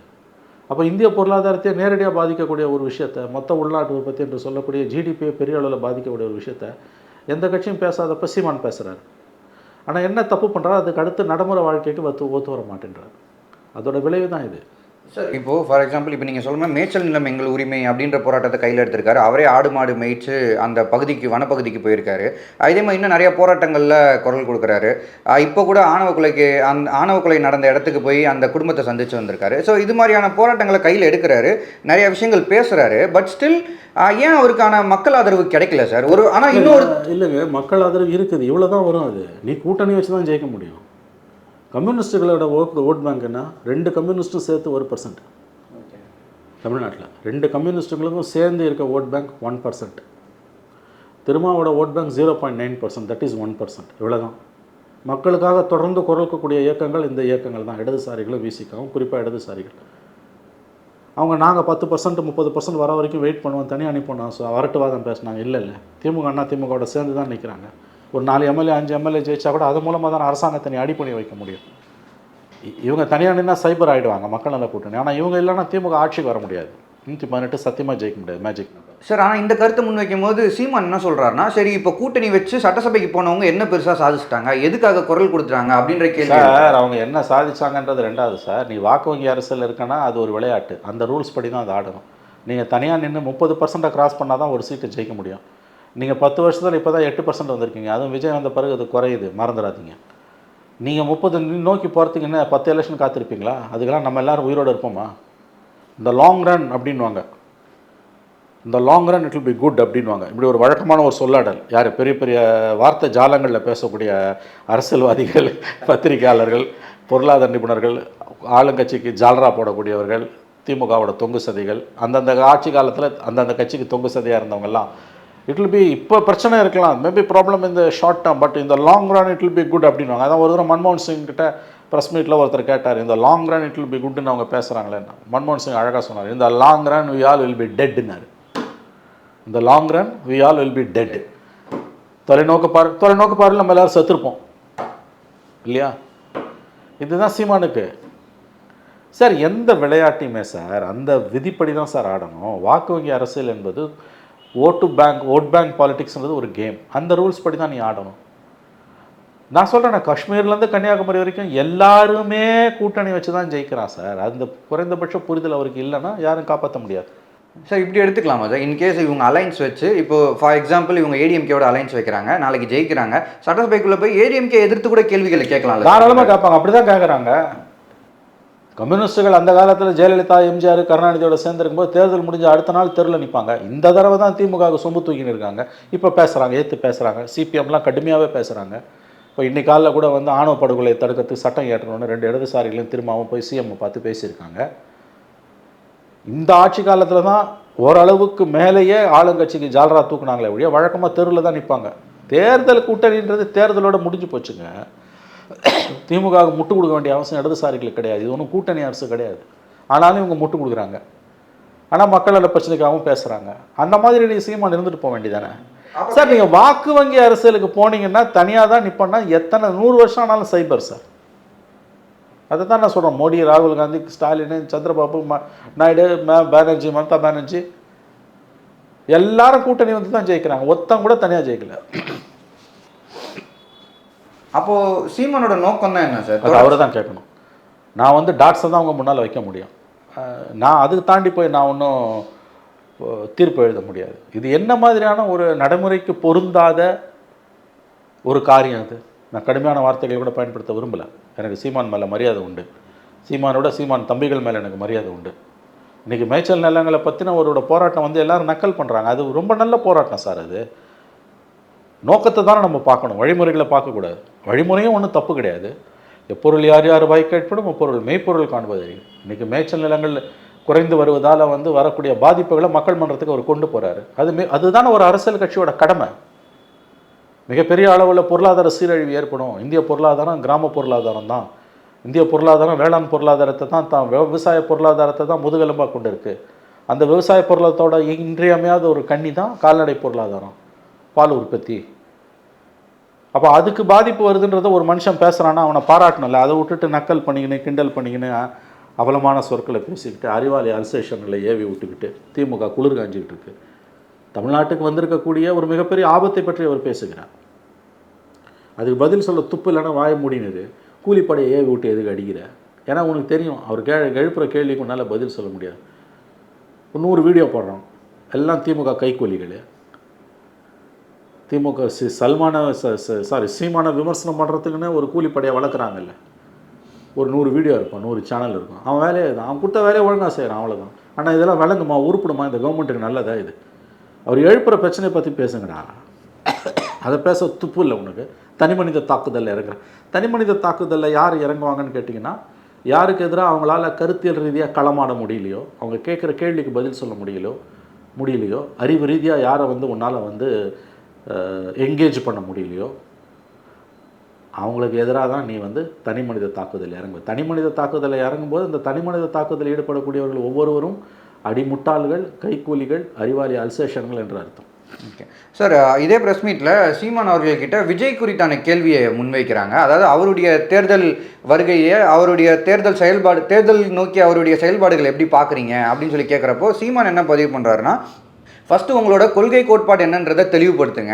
அப்போ இந்திய பொருளாதாரத்தை நேரடியாக பாதிக்கக்கூடிய ஒரு விஷயத்தை, மொத்த உள்நாட்டு உற்பத்தி என்று சொல்லக்கூடிய ஜிடிபியை பெரிய அளவில் பாதிக்கக்கூடிய ஒரு விஷயத்தை எந்த கட்சியும் பேசாதப்ப சீமான் பேசுகிறார். ஆனால் என்ன தப்பு பண்ணுறாரு? அதுக்கு அடுத்து நடைமுறை வாழ்க்கைக்கு ஒத்து வர மாட்டேன்றார். அதோட விளைவு தான் இது. சார் இப்போது ஃபார் எக்ஸாம்பிள் இப்போ நீங்கள் சொல்லுங்கள் மேய்ச்சல் நிலம் எங்கள் உரிமை அப்படின்ற போராட்டத்தை கையில் எடுத்திருக்காரு. அவரே ஆடு மாடு மேய்ச்சி அந்த வனப்பகுதிக்கு போயிருக்காரு. இதே மாதிரி இன்னும் நிறைய போராட்டங்களில் குரல் கொடுக்குறாரு. இப்போ கூட ஆணவ கொலை நடந்த இடத்துக்கு போய் அந்த குடும்பத்தை சந்தித்து வந்திருக்காரு. ஸோ இது மாதிரியான போராட்டங்களை கையில் எடுக்கிறாரு, நிறைய விஷயங்கள் பேசுகிறாரு. பட் ஸ்டில் ஏன் அவருக்கான மக்கள் ஆதரவு கிடைக்கல சார்? ஆனால் இன்னொரு இல்லைங்க, மக்கள் ஆதரவு இருக்குது, இவ்வளோ தான் வரும். அது நீ கூட்டணி வச்சு தான் ஜெயிக்க முடியும். கம்யூனிஸ்ட்டுகளோட ஓட் பேங்க்னா 2 கம்யூனிஸ்ட்டும் சேர்த்து 1%. தமிழ்நாட்டில் 2 கம்யூனிஸ்ட்டுகளுக்கும் சேர்ந்து இருக்க ஓட் பேங்க் 1%. திருமாவோட ஓட் பேங்க் 0.9%, தட் இஸ் 1%. இவ்வளோ தான். மக்களுக்காக தொடர்ந்து குரல்க்கக்கூடிய இயக்கங்கள் இந்த இயக்கங்கள் தான், இடதுசாரிகளும் விசிக்காவும், குறிப்பாக இடதுசாரிகள். அவங்க நாங்கள் 10% 30% வர வரைக்கும் வெயிட் பண்ணுவோம், தனியாக அனுப்பினோம். ஸோ வரட்டுவாதம் பேசினாங்க. இல்லை திமுகவோட சேர்ந்து தான் நிற்கிறாங்க. ஒரு 4 எம்எல்ஏ 5 எம்எல்ஏ ஜெயிச்சா கூட அது மூலமாக தான் அரசாங்கத்தை அடி பண்ணி வைக்க முடியும். இவங்க தனியாக நின்னா சைபர் ஆகிடுவாங்க மக்கள் நல கூட்டணி. ஆனால் இவங்க இல்லைன்னா திமுக ஆட்சிக்கு வர முடியாது. 118 சத்தியமாக ஜெயிக்க முடியாது, மேஜிக் நம்பர். சார் ஆனால் இந்த கருத்தை முன்வைக்கும் போது சீமான் என்ன சொல்கிறாருன்னா, சரி இப்போ கூட்டணி வச்சு சட்டசபைக்கு போனவங்க என்ன பெருசாக சாதிச்சிட்டாங்க, எதுக்காக குரல் கொடுத்துட்டாங்க அப்படின்ற கேள்வி. சார் அவங்க என்ன சாதிச்சாங்கன்றது ரெண்டாவது சார். நீ வாக்கு வங்கி அரசியல் இருக்குன்னா அது ஒரு விளையாட்டு, அந்த ரூல்ஸ் படி தான் அது ஆடணும். நீங்கள் தனியாக நின்று 30% கிராஸ் பண்ணால் தான் ஒரு சீட்டு ஜெயிக்க முடியும். நீங்கள் 10 வருஷத்தில் இப்போ தான் 8% வந்திருக்கீங்க. அதுவும் விஜய் வந்த பிறகு அது குறையுது, மறந்துடாதீங்க. நீங்கள் 30 நோக்கி போகிறதுக்கு என்ன 10 எலெக்ஷன் காத்திருப்பீங்களா? அதுக்கெல்லாம் நம்ம எல்லோரும் உயிரோடு இருப்போமா? இந்த லாங் ரன் அப்படின்வாங்க, இந்த long run it will be good அப்படின்வாங்க. இப்படி ஒரு வழக்கமான ஒரு சொல்லாடல். யார் பெரிய பெரிய வார்த்தை ஜாலங்களில் பேசக்கூடிய அரசியல்வாதிகள், பத்திரிகையாளர்கள், பொருளாதார நிபுணர்கள், ஆளுங்கட்சிக்கு ஜாலரா போடக்கூடியவர்கள், திமுகவோட தொங்கு சதிகள், அந்தந்த ஆட்சி காலத்தில் அந்தந்த கட்சிக்கு தொங்கு சதியாக இருந்தவங்கெல்லாம் இட் வில் பி இப்போ பிரச்சனை இருக்கலாம், மேபி ப்ராப்ளம் இந்த ஷார்ட் டேர்ம், பட் இந்த long run it will be good அப்படின்வாங்க. அதான் ஒரு தடவை மன்மோகன் சிங் கிட்ட ப்ரெஸ் மீட்டில் ஒருத்தர் கேட்டார், இந்த long run it will be குட்னு அவங்க பேசுகிறாங்களேன்னா மன்மோகன் சிங் அழகாக சொன்னார், இந்த long run we all will be டெட்னாரு. இந்த long run we all will be dead. தொலைநோக்கு பார்வையில் நம்ம எல்லோரும் செத்துருப்போம் இல்லையா? இதுதான் சீமானுக்கு. சார் எந்த விளையாட்டையுமே சார் அந்த விதிப்படி தான் சார் ஆடணும். வாக்கு வங்கி அரசியல் என்பது ஓட் பேங்க் பாலிடிக்ஸ்ன்றது ஒரு கேம். அந்த ரூல்ஸ் படி தான் நீ ஆடணும். நான் சொல்கிறேன், காஷ்மீர்லேருந்து கன்னியாகுமரி வரைக்கும் எல்லாருமே கூட்டணி வச்சு தான் ஜெயிக்கிறான் சார். அந்த குறைந்தபட்ச புரிதல் அவருக்கு இல்லைன்னா யாரும் காப்பாற்ற முடியாது. சார் இப்படி எடுத்துக்கலாமா சார்? இன்கேஸ் இவங்க அலைன்ஸ் வச்சு, இப்போ ஃபார் எக்ஸாம்பிள் இவங்க ஏடிஎம்கேவோட அலைன்ஸ் வைக்கிறாங்க, நாளைக்கு ஜெயிக்கிறாங்க, சட்டசபைக்குள்ளே போய் ஏடிஎம்கே எதிர்த்து கூட கேள்விகளை கேட்கலாம். தாராளமாக கேட்பாங்க. அப்படி தான் கேட்குறாங்க. கம்யூனிஸ்ட்டுகள் அந்த காலத்தில் ஜெயலலிதா, எம்ஜிஆர், கருணாநிதியோட சேர்ந்துருக்கும்போது தேர்தல் முடிஞ்ச அடுத்த நாள் தெருவில் நிற்பாங்க. இந்த தடவை தான் திமுகவுக்கு சொம்பு தூக்கின்னு இருக்காங்க. இப்போ பேசுகிறாங்க, ஏற்று பேசுகிறாங்க. சிபிஎம்லாம் கடுமையாகவே பேசுகிறாங்க. இப்போ இன்னைக்கு காலையில் கூட வந்து ஆணவ படுகொலை தடுக்கிறதுக்கு சட்டம் ஏற்றணும்னு 2 இடதுசாரிகளையும் திரும்பவும் போய் சிஎம் பார்த்து பேசியிருக்காங்க. இந்த ஆட்சி காலத்தில் தான் ஓரளவுக்கு மேலேயே ஆளுங்கட்சிக்கு ஜாலரா தூக்குனாங்களே ஒழிய வழக்கமாக தெருவில் தான் நிற்பாங்க. தேர்தல் கூட்டணின்றது தேர்தலோடு முடிஞ்சு போச்சுங்க. திமுகவுக்கு முட்டு கொடுக்க வேண்டிய அவசியம் இடதுசாரிகளுக்கு கிடையாது. இது ஒன்றும் கூட்டணி அரசு கிடையாது. ஆனாலும் இவங்க முட்டு கொடுக்குறாங்க. ஆனால் மக்களோட பிரச்சனைக்காகவும் பேசுகிறாங்க. அந்த மாதிரி நீ சீமான் இருந்துட்டு போக வேண்டியதானே. சார் நீங்கள் வாக்கு வங்கி அரசியலுக்கு போனீங்கன்னா தனியாக தான் நிற்போன்னா எத்தனை 100 வருஷம் ஆனாலும் சைபர் சார். அதை தான் நான் சொல்கிறேன். மோடி, ராகுல் காந்தி, ஸ்டாலின், சந்திரபாபு நாயுடு, பானர்ஜி, மம்தா பானர்ஜி எல்லாரும் கூட்டணி வந்து தான் ஜெயிக்கிறாங்க. ஒருத்தன் கூட தனியாக ஜெயிக்கல. அப்போது சீமானோட நோக்கம் தான் என்ன சார்? அது அவரை தான் கேட்கணும். நான் வந்து டாட்ஸை தான் அவங்க முன்னால் வைக்க முடியும். நான் அதுக்கு தாண்டி போய் நான் ஒன்றும் தீர்ப்பு எழுத முடியாது. இது என்ன மாதிரியான ஒரு நடைமுறைக்கு பொருந்தாத ஒரு காரியம் அது. நான் கடுமையான வார்த்தைகளை கூட பயன்படுத்த விரும்பலை. எனக்கு சீமான் மேலே மரியாதை உண்டு. சீமானோட சீமான் தம்பிகள் மேலே எனக்கு மரியாதை உண்டு. இன்றைக்கி மேய்ச்சல் நிலங்களை பற்றின அவரோட போராட்டம் வந்து எல்லோரும் நக்கல் பண்ணுறாங்க. அது ரொம்ப நல்ல போராட்டம் சார். அது நோக்கத்தை தானே நம்ம பார்க்கணும், வழிமுறைகளை பார்க்கக்கூடாது. வழிமுறையும் ஒன்றும் தப்பு கிடையாது. எப்பொருள் யார் யார் வாய் கேட்படும் அப்பொருள் மெய்ப்பொருள் காண்பது. இன்றைக்கி மேய்ச்சல் நிலங்கள் குறைந்து வருவதால் வந்து வரக்கூடிய பாதிப்புகளை மக்கள் மன்றத்துக்கு அவர் கொண்டு போகிறாரு. அதுதானே ஒரு அரசியல் கட்சியோட கடமை. மிகப்பெரிய அளவில் பொருளாதார சீரழிவு ஏற்படும். இந்திய பொருளாதாரம் கிராம பொருளாதாரம் தான். இந்திய பொருளாதாரம் வேளாண் பொருளாதாரத்தை தான் விவசாய பொருளாதாரத்தை தான் முதுகெலும்பாக கொண்டு இருக்குது. அந்த விவசாய பொருளாதாரத்தோட இன்றியமையாத ஒரு கண்ணி தான் கால்நடை பொருளாதாரம், பால் உற்பத்தி. அப்போ அதுக்கு பாதிப்பு வருதுன்றத ஒரு மனுஷன் பேசுகிறான்னா அவனை பாராட்டணும்ல. அதை விட்டுட்டு நக்கல் பண்ணிக்கின்னு கிண்டல் பண்ணிக்கின்னு அவலமான சொற்களை பேசிக்கிட்டு அறிவாலி அல்சேஷன்களை ஏவி விட்டுக்கிட்டு திமுக குளிர் காஞ்சிக்கிட்டு இருக்கு. தமிழ்நாட்டுக்கு வந்திருக்கக்கூடிய ஒரு மிகப்பெரிய ஆபத்தை பற்றி அவர் பேசுகிறார். அதுக்கு பதில் சொல்ல துப்பு இல்லைன்னா வாய மூடினது. கூலிப்படையை ஏவி விட்டு எதுக்கு அடிக்கிற? ஏன்னா உனக்கு தெரியும் அவர் எழுப்புற கேள்விக்கு உன்னால் பதில் சொல்ல முடியாது. 100 வீடியோ போடுறோம், எல்லாம் திமுக கைக்கூலிகள். திமுக சீமான விமர்சனம் பண்ணுறதுக்குன்னு ஒரு கூலிப்படையை வளர்க்குறாங்கல்ல. ஒரு 100 வீடியோ இருக்கும், 100 சேனல் இருக்கும். அவன் வேலையை தான், அவன் கொடுத்த வேலையை ஒழுங்காக செய்கிறான், அவ்வளோதான். ஆனால் இதெல்லாம் விளங்குமா, உருப்பிடுமா, இந்த கவர்மெண்ட்டுக்கு நல்லதா இது? அவர் எழுப்புற பிரச்சனையை பற்றி பேசுங்கடா. அதை பேச துப்பு இல்லை உனக்கு. தனி மனித தாக்குதலில் இறங்குறேன். தனி மனித தாக்குதலில் யார் இறங்குவாங்கன்னு கேட்டிங்கன்னா, யாருக்கு எதிராக அவங்களால கருத்தியல் ரீதியாக களமாட முடியலையோ, அவங்க கேட்குற கேள்விக்கு பதில் சொல்ல முடியலையோ, அறிவு ரீதியாக யாரை வந்து உன்னால் வந்து என்கேஜ் பண்ண முடியலையோ, அவங்களுக்கு எதிராக தான் நீ வந்து தனி மனித தாக்குதல் இறங்கு. தனி மனித தாக்குதலில் இறங்கும்போது இந்த தனி மனித தாக்குதலில் ஈடுபடக்கூடியவர்கள் ஒவ்வொருவரும் அடிமுட்டாள்கள், கைக்கூலிகள், அறிவாளி அல்சேஷன்கள் என்று அர்த்தம். ஓகே சார், இதே ப்ரெஸ் மீட்டில் சீமான் அவர்கள்கிட்ட விஜய் குறித்தான கேள்வியை முன்வைக்கிறாங்க. அதாவது அவருடைய தேர்தல் வருகையை, அவருடைய தேர்தல் நோக்கி அவருடைய செயல்பாடுகள் எப்படி பார்க்குறீங்க அப்படின்னு சொல்லி கேட்குறப்போ சீமான் என்ன பதிவு பண்ணுறாருன்னா, ஃபஸ்ட்டு உங்களோட கொள்கை கோட்பாடு என்னன்றதை தெளிவுபடுத்துங்க.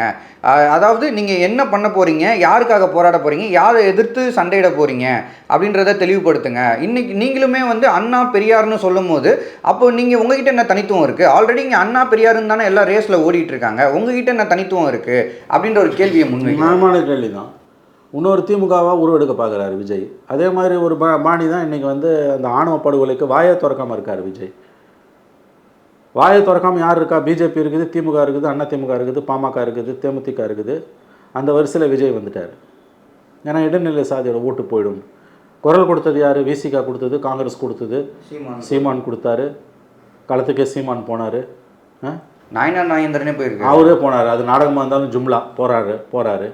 அதாவது நீங்கள் என்ன பண்ண போகிறீங்க, யாருக்காக போராட போகிறீங்க, யாரை எதிர்த்து சண்டையிட போகிறீங்க அப்படின்றத தெளிவுபடுத்துங்க. இன்றைக்கி நீங்களுமே வந்து அண்ணா பெரியார்னு சொல்லும் போது அப்போ நீங்கள் உங்ககிட்ட என்ன தனித்துவம் இருக்குது? ஆல்ரெடி இங்கே அண்ணா பெரியாருன்னு தானே எல்லாம் ரேஸில் ஓடிட்டு இருக்காங்க, உங்ககிட்ட என்ன தனித்துவம் இருக்குது அப்படின்ற ஒரு கேள்வியை முன்வைமான கேள்வி தான். இன்னொரு திமுகவாக உருவெடுக்க பார்க்குறாரு விஜய். அதே மாதிரி ஒரு பாணி தான் இன்றைக்கி வந்து அந்த ஆணவ படுகொலைக்கு வாயை திறக்காமல் இருக்கார் விஜய். வாயை திறக்காமல் யார் இருக்கா? பிஜேபி இருக்குது, திமுக இருக்குது, அண்ணா திமுக இருக்குது, பாமக இருக்குது, தேமுதிக இருக்குது. அந்த வரிசையில் விஜய் வந்துட்டார். ஏன்னா இடைநிலை சாதியோட ஓட்டு போயிடும். குரல் கொடுத்தது யார்? விசிகா கொடுத்தது, காங்கிரஸ் கொடுத்தது, சீமான் கொடுத்தாரு. களத்துக்கே சீமான் போனார். நாயந்திரனே போயிருக்கு, அவரே போனார். அது நாடகமாக இருந்தாலும் ஜும்லா போகிறாரு.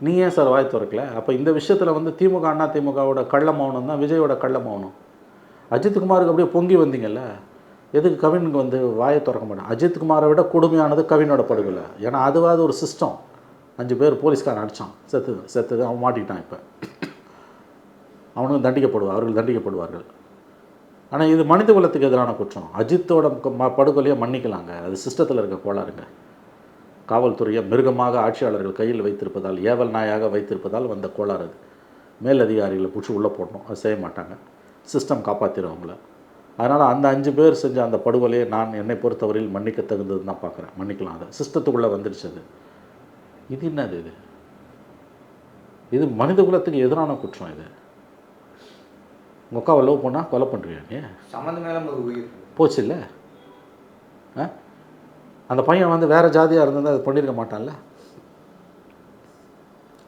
நீ ஏன் சார் வாய் திறக்கல? அப்போ இந்த விஷயத்தில் வந்து திமுக அண்ணா திமுகவோட கள்ள மௌனம் தான் விஜயோட கள்ள மௌனம். அஜித்குமாருக்கு அப்படியே பொங்கி வந்தீங்கல்ல, எதுக்கு கவினுக்கு வந்து வாயை திறக்க மாட்டேன்? அஜித்குமாரை விட கொடுமையானது கவினோட படுகொலை. ஏன்னா அதுவாது ஒரு சிஸ்டம். 5 பேர் போலீஸ்காரன் அடித்தான், செத்துது, அவன் மாட்டிக்கிட்டான். இப்போ அவனும் அவர்கள் தண்டிக்கப்படுவார்கள். ஆனால் இது மனித குலத்துக்கு எதிரான குற்றம். அஜித்தோட படுகொலையை மன்னிக்கலாங்க, அது சிஸ்டத்தில் இருக்க கோளாறுங்க. காவல்துறையை மிருகமாக ஆட்சியாளர்கள் கையில் வைத்திருப்பதால், ஏவல் நாயாக வைத்திருப்பதால் வந்த கோளாறு அது. மேலதிகாரிகளை பிடிச்சி உள்ளே போடணும், அது செய்ய மாட்டாங்க. சிஸ்டம் காப்பாற்றிடுவாங்கள. அதனால் அந்த 5 பேர் செஞ்ச அந்த படுகொலையை நான் என்னை பொறுத்தவரையில் மன்னிக்க தகுந்ததுன்னு தான் பார்க்குறேன். மன்னிக்கலாம், அதை சிஸ்டத்துக்குள்ளே வந்துடுச்சு. அது இது என்னது? இது மனித குலத்துக்கு எதிரான குற்றம். இது உங்கள் அக்காவை லவ் பண்ணால் கொலை பண்ணுறியா நீ? போச்சு இல்லை? அந்த பையன் வந்து வேறு ஜாதியாக இருந்தால் அது பண்ணியிருக்க மாட்டான்ல.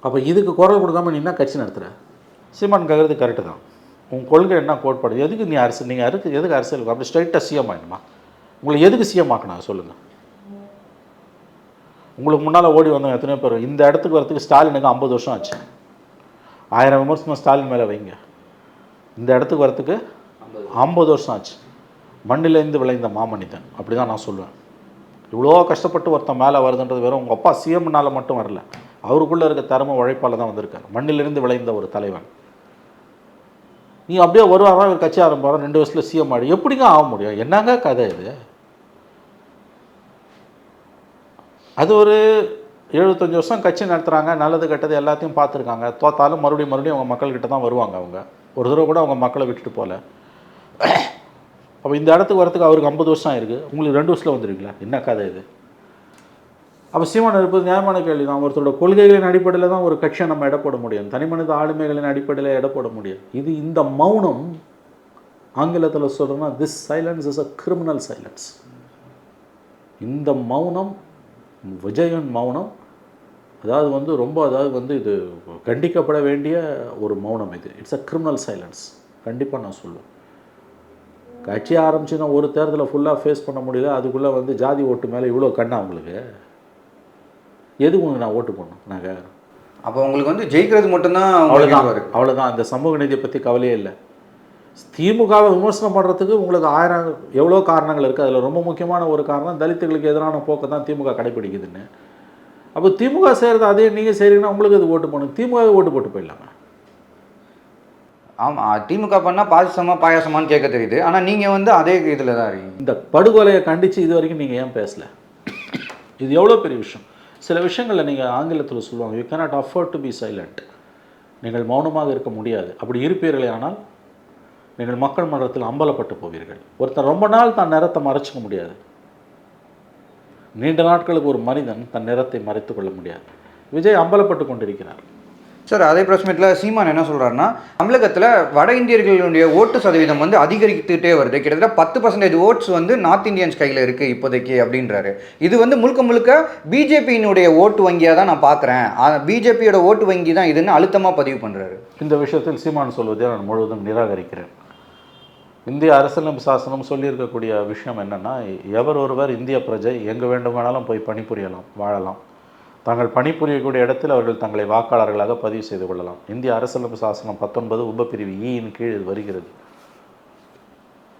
அப்போ இதுக்கு குரல் கொடுக்காம நீ என்ன கட்சி நடத்துகிற? சீமான் கேட்குறது கரெக்டு தான். உங்கள் கொள்கை என்ன கோட்பாடு? எதுக்கு நீ அரசு, நீங்கள் எதுக்கு அரசியல் அப்படி ஸ்ட்ரைட்டாக சிஎம் ஆகிடுமா? உங்களை எதுக்கு சிஎம் ஆக்கணும் சொல்லுங்கள். உங்களுக்கு முன்னால் ஓடி வந்தவங்க எத்தனையோ பேர். இந்த இடத்துக்கு வரத்துக்கு ஸ்டாலினுக்கு 50 வருஷம் ஆச்சு. 1000 விமர்சனம் ஸ்டாலின் மேலே வைங்க. இந்த இடத்துக்கு வரத்துக்கு 50 வருஷம் ஆச்சு. மண்ணிலேருந்து விளைந்த மாமனிதன், அப்படி தான் நான் சொல்லுவேன். இவ்வளோ கஷ்டப்பட்டு ஒருத்தன் மேலே வருதுன்றது வெறும் உங்கள் அப்பா சிஎம்னால மட்டும் வரல, அவருக்குள்ளே இருக்க திறமை உழைப்பால் தான் வந்திருக்காரு. மண்ணிலிருந்து விளைந்த ஒரு தலைவன். நீ அப்படியே வருவாரா ஒரு கட்சி ஆரம்பிப்பாரா 2 வருஷத்தில் சிஎம் ஆடி எப்படிங்க ஆக முடியும்? என்னங்க கதை இது? அது ஒரு 75 வருஷம் கட்சி நடத்துகிறாங்க, நல்லது கெட்டது எல்லாத்தையும் பார்த்துருக்காங்க. தோத்தாலும் மறுபடியும் அவங்க மக்கள்கிட்ட தான் வருவாங்க. அவங்க ஒரு தடவை கூட அவங்க மக்களை விட்டுட்டு போகல. அப்போ இந்த இடத்துக்கு வரத்துக்கு அவருக்கு 50 வருஷம் ஆயிருக்கு, உங்களுக்கு 2 வருஷத்தில் வந்துருக்கீங்களா? என்ன கதை இது? அப்போ சீமான் இருப்பது நியாயமான கேள்வி தான். ஒருத்தரோட கொள்கைகளின் அடிப்படையில் தான் ஒரு கட்சியை நம்ம எடை போட முடியும், தனிமனித ஆளுமைகளின் அடிப்படையில் எடை போட முடியும். இது இந்த மௌனம், ஆங்கிலத்தில் சொல்கிறோன்னா this silence is a criminal silence. இந்த மௌனம், விஜயன் மௌனம், அதாவது இது கண்டிக்கப்பட வேண்டிய ஒரு மௌனம். இது இட்ஸ் அ கிரிமினல் சைலன்ஸ். கண்டிப்பாக நான் சொல்லுவேன். கட்சி ஆரம்பிச்சுன்னா ஒரு தேர்தலை ஃபுல்லாக ஃபேஸ் பண்ண முடியல, அதுக்குள்ளே ஜாதி ஓட்டு மேலே இவ்வளோ கண்ணா அவங்களுக்கு? எதுக்கு உங்களுக்கு நான் ஓட்டு போடணும் நான் கேட்குறேன். அப்போ உங்களுக்கு ஜெயிக்கிறது மட்டும்தான் அவ்வளோதான். இந்த சமூக நீதியை பற்றி கவலையே இல்லை. திமுகவை விமர்சனம் பண்ணுறதுக்கு உங்களுக்கு எவ்வளோ காரணங்கள் இருக்குது. அதில் ரொம்ப முக்கியமான ஒரு காரணம் தலித்துகளுக்கு எதிரான போக்கை தான் திமுக கடைப்பிடிக்குதுன்னு. அப்போ திமுக செய்கிறது அதே நீங்கள் செய்கிறீங்கன்னா உங்களுக்கு அது ஓட்டு போடணும். திமுகவை ஓட்டு போட்டு போயிடலாங்க. ஆமாம், திமுக பண்ணால் பாசிசமாக பாயாசமானு கேட்க தெரியுது. ஆனால் நீங்கள் அதே இதில் தான் இருக்கீங்க. இந்த படுகொலையை கண்டித்து இது வரைக்கும் நீங்கள் ஏன் பேசலை? இது எவ்வளோ பெரிய விஷயம். சில விஷயங்களில் நீங்கள் ஆங்கிலத்தில் சொல்லுவாங்க, you cannot afford to be silent. நீங்கள் மௌனமாக இருக்க முடியாது. அப்படி இருப்பீர்களே ஆனால் நீங்கள் மக்கள் மன்றத்தில் அம்பலப்பட்டு போவீர்கள். ஒருத்தர் ரொம்ப நாள் தன் நிறத்தை மறைச்சிக்க முடியாது. நீண்ட நாட்களுக்கு ஒரு மனிதன் தன் நிறத்தை மறைத்து கொள்ள முடியாது. விஜய் அம்பலப்பட்டு கொண்டிருக்கிறார். சார், அதே பிரஸ் மீட்டில் சீமான் என்ன சொல்கிறாருன்னா, தமிழகத்தில் வட இந்தியர்களுடைய ஓட்டு சதவீதம் அதிகரித்துகிட்டே வருது. கிட்டத்தட்ட 10% ஓட்ஸ் நார்த் இந்தியன்ஸ் கையில் இருக்குது இப்போதைக்கு அப்படின்றாரு. இது முழுக்க முழுக்க பிஜேபியினுடைய ஓட்டு வங்கியாக தான் நான் பார்க்குறேன், பிஜேபியோட ஓட்டு வங்கி தான் இதுன்னு அழுத்தமாக பதிவு பண்ணுறாரு. இந்த விஷயத்தில் சீமான் சொல்வதை நான் முழுவதும் நிராகரிக்கிறேன். இந்திய அரசியலமைப்பு சாசனம் சொல்லியிருக்கக்கூடிய விஷயம் என்னென்னா, எவர் ஒருவர் இந்திய பிரஜை எங்கே வேண்டுமானாலும் போய் பணிபுரியலாம், வாழலாம். தாங்கள் பணிபுரியக்கூடிய இடத்தில் அவர்கள் தங்களை வாக்காளர்களாக பதிவு செய்து கொள்ளலாம். இந்திய அரசியலமைப்பு சாசனம் 19 உபப்பிரிவு ஈயின் கீழ் இது வருகிறது.